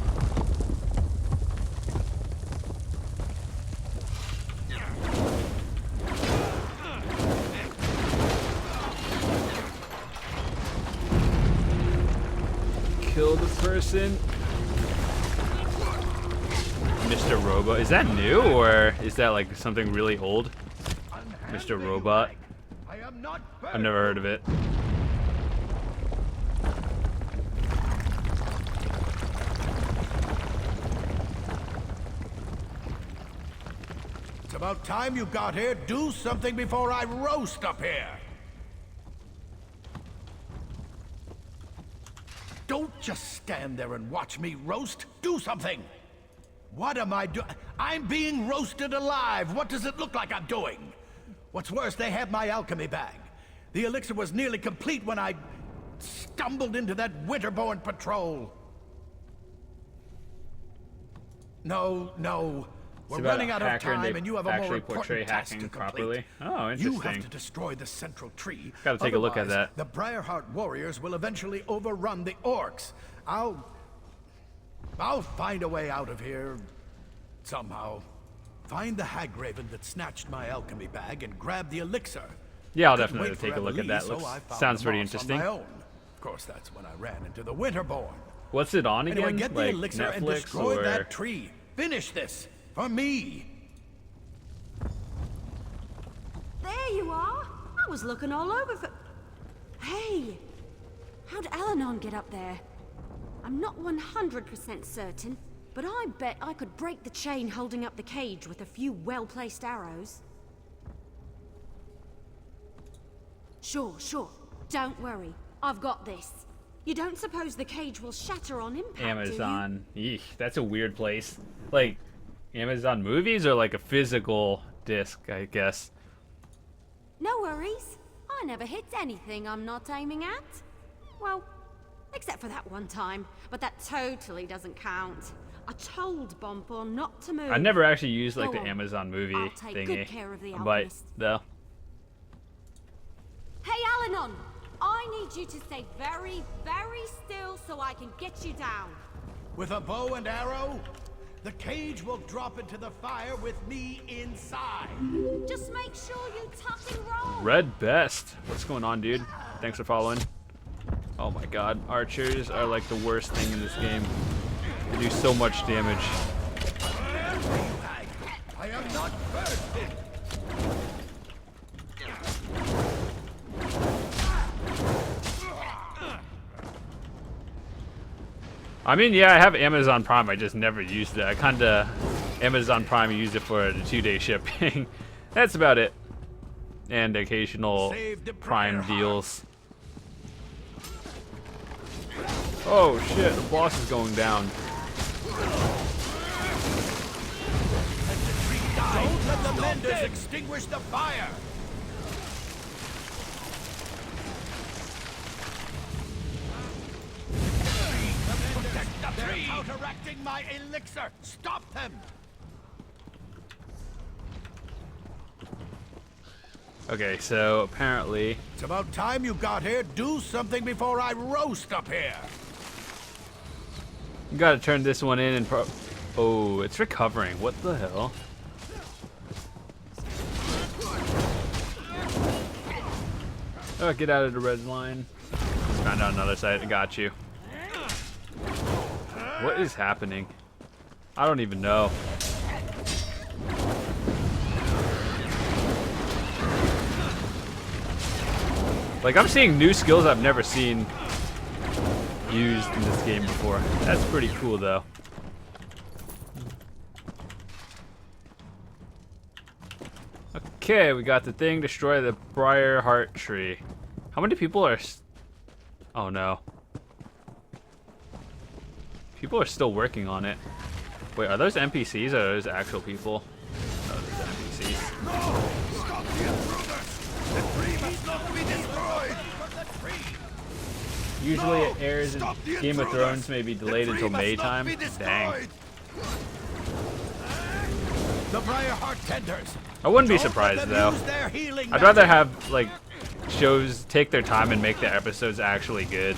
kill the person. Mr. Robot. Is that new or is that like something really old? Mr. Robot. I've never heard of it. It's about time you got here. Do something before I roast up here. Don't just stand there and watch me roast. Do something. What am I doing? I'm being roasted alive. What does it look like I'm doing? What's worse, they have my alchemy bag. The elixir was nearly complete when I stumbled into that Winterborn patrol. No. We're running out of time, and you have a more important task to complete. Properly. Oh, interesting. You have to destroy the central tree. Gotta take a look at that. The Briarheart warriors will eventually overrun the orcs. I'll find a way out of here somehow. Find the Hagraven that snatched my alchemy bag and grab the elixir. Yeah, I'll definitely take a look at that. Sounds pretty interesting. Of course, that's when I ran into the Winterborn. What's it on again? Anyway, get the like elixir Netflix and destroy or... that tree. Finish this for me. There you are. I was looking all over for... Hey! How'd Alanon get up there? I'm not 100% certain, but I bet I could break the chain holding up the cage with a few well-placed arrows. Sure. Don't worry. I've got this. You don't suppose the cage will shatter on impact, Amazon. Eek, that's a weird place. Like, Amazon movies or like a physical disc, I guess. No worries. I never hit anything I'm not aiming at. Well, except for that one time. But that totally doesn't count. I told Bompor not to move. I never actually used like Go the on. Amazon movie I'll take thingy. good care of the But alchemist. though. Hey, Alanon! I need you to stay very, very still so I can get you down. With a bow and arrow, the cage will drop into the fire with me inside. Just make sure you tuck and roll. Red Best. What's going on, dude? Thanks for following. Oh my god. Archers are like the worst thing in this game. They do so much damage. I am not perfect. I mean, yeah, I have Amazon Prime. I just never used it. I kinda Amazon Prime used it for the 2-day shipping. That's about it. And occasional Prime deals. Oh shit, the boss is going down. Don't let the menders extinguish the fire. They're counteracting my elixir. Stop them. Okay, so apparently It's about time you got here. Do something before I roast up here. you gotta turn this one in and oh, it's recovering. What the hell? Oh, get out of the red line. Found out another side. I got you. What is happening? I don't even know. Like, I'm seeing new skills I've never seen used in this game before. That's pretty cool, though. Okay, we got the thing. Destroy the Briarheart tree. How many people are... Oh, no. People are still working on it. Wait, are those NPCs or are those actual people? No, those NPCs. No! Stop the intruders! The tree must not be destroyed! Usually it airs in Game of Thrones, may be delayed until May time. Dang. The Briarheart tenders. I wouldn't be surprised though. I'd rather have like shows take their time and make their episodes actually good.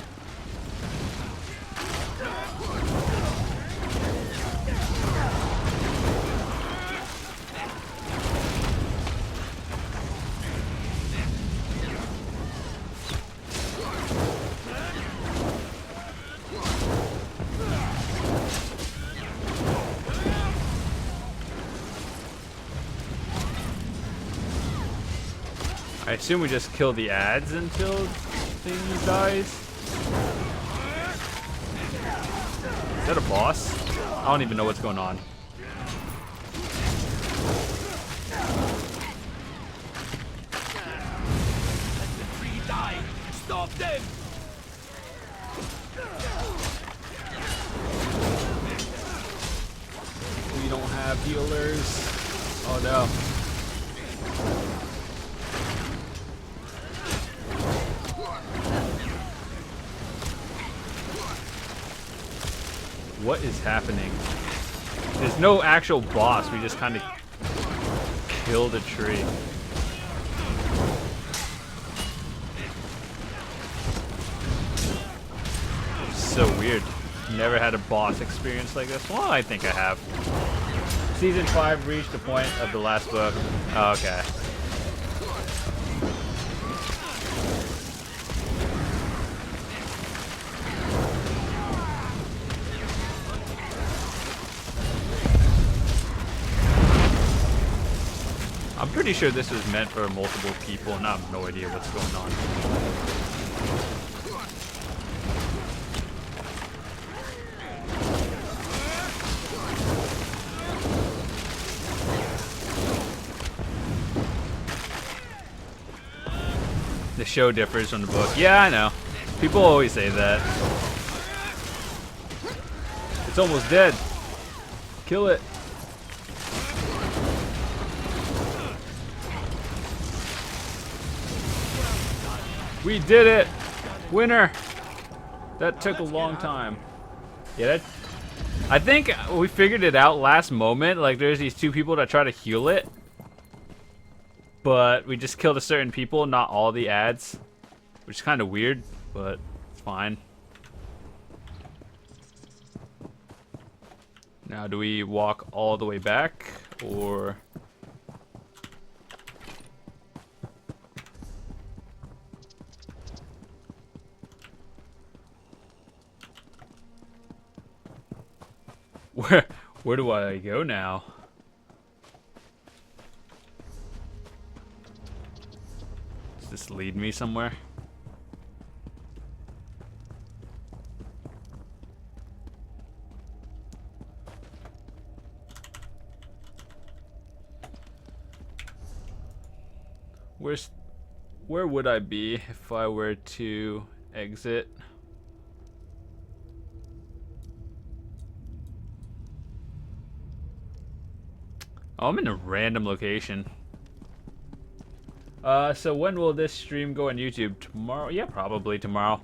assume we just kill the ads until thing dies. Is that a boss? I don't even know what's going on. Stop them! We don't have healers. Oh no. What is happening? There's no actual boss. We just kind of killed a tree. So weird. Never had a boss experience like this. Well, I think I have. Season 5 reached the point of the last book. Oh, okay. I'm pretty sure this was meant for multiple people, and I have no idea what's going on. The show differs from the book. Yeah, I know. People always say that. It's almost dead. Kill it. We did it! Winner! That took a long time. Yeah, I think we figured it out last moment. Like, there's these two people that try to heal it. But we just killed a certain people, not all the ads. Which is kind of weird, but it's fine. Now, do we walk all the way back, or... Where do I go now? Does this lead me somewhere? Where would I be if I were to exit? Oh, I'm in a random location. So when will this stream go on YouTube? Tomorrow? Yeah, probably tomorrow.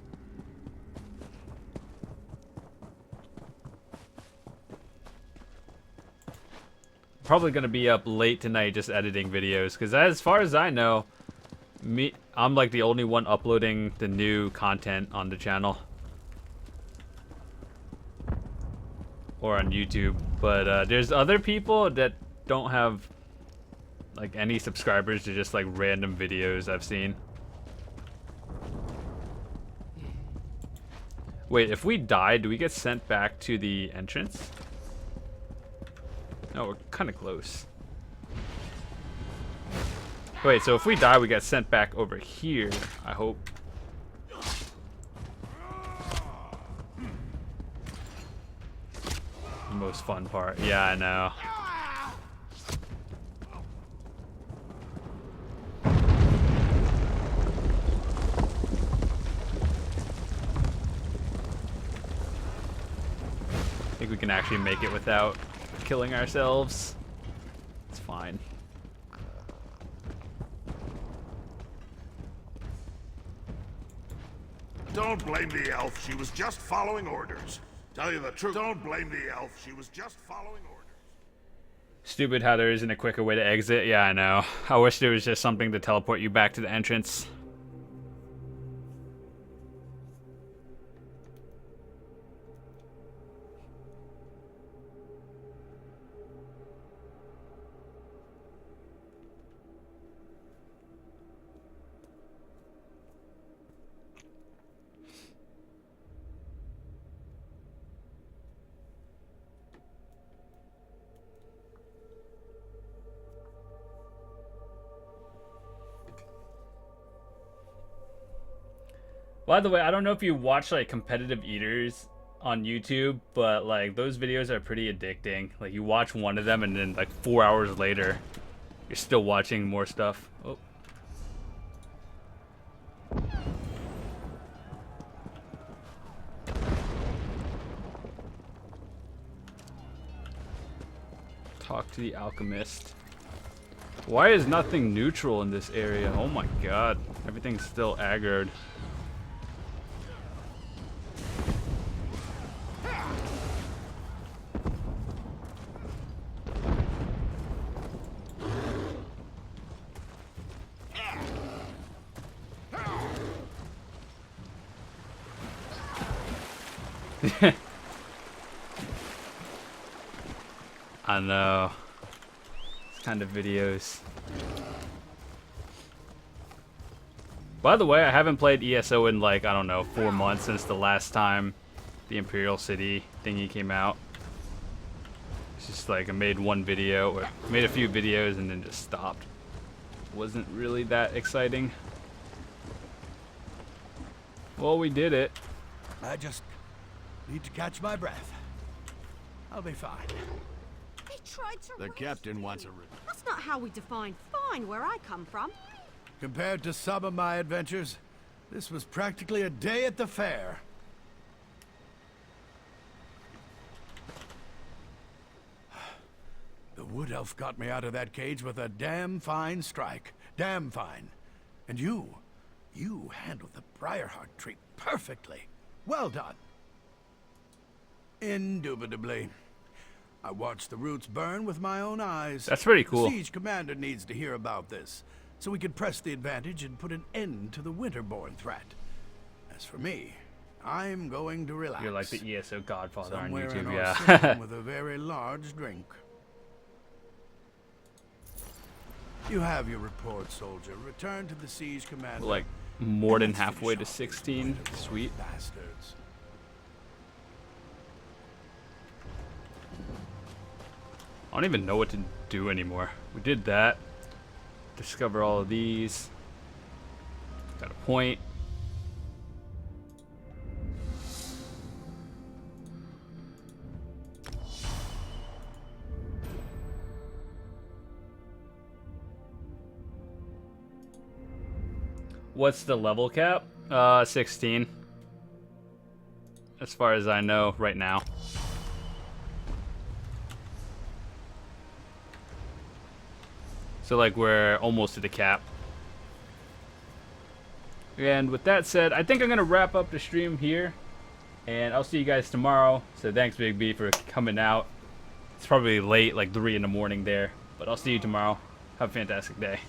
Probably gonna be up late tonight just editing videos, because as far as I know, I'm like the only one uploading the new content on the channel. Or on YouTube. But there's other people that don't have like any subscribers to just like random videos I've seen. Wait, if we die, do we get sent back to the entrance? No, we're kind of close. Wait, so if we die, we get sent back over here, I hope. The most fun part. Yeah, I know. I think we can actually make it without killing ourselves. It's fine. Don't blame the elf. She was just following orders. Tell you the truth. Don't blame the elf. She was just following orders. Stupid how there isn't a quicker way to exit. Yeah, I know. I wish there was just something to teleport you back to the entrance. By the way, I don't know if you watch like competitive eaters on YouTube, but like those videos are pretty addicting. Like you watch one of them and then like 4 hours later, you're still watching more stuff. Oh. Talk to the alchemist. Why is nothing neutral in this area? Oh my god. Everything's still aggroed. I know. This kind of videos. By the way, I haven't played ESO in like, I don't know, 4 months since the last time the Imperial City thingy came out. It's just like I made one video, or made a few videos and then just stopped. Wasn't really that exciting. Well, we did it. I just need to catch my breath. I'll be fine. They tried to The captain wants a... That's not how we define fine where I come from. Compared to some of my adventures, this was practically a day at the fair. The wood elf got me out of that cage with a damn fine strike. Damn fine. And you handled the Briarheart tree perfectly. Well done. Indubitably. I watched the roots burn with my own eyes. That's pretty cool. The siege commander needs to hear about this, so we can press the advantage and put an end to the Winterborn threat. As for me, I'm going to relax. You're like the ESO godfather on Somewhere YouTube, in yeah. Orsinium with a very large drink. You have your report, soldier. Return to the siege commander. Like more than halfway to 16. Sweet. Bastards. I don't even know what to do anymore. We did that. Discover all of these. Got a point. What's the level cap? 16. As far as I know right now. So like we're almost to the cap. And with that said, I think I'm gonna wrap up the stream here, and I'll see you guys tomorrow. So thanks Big B for coming out. It's probably late, like 3 in the morning there, but I'll see you tomorrow. Have a fantastic day.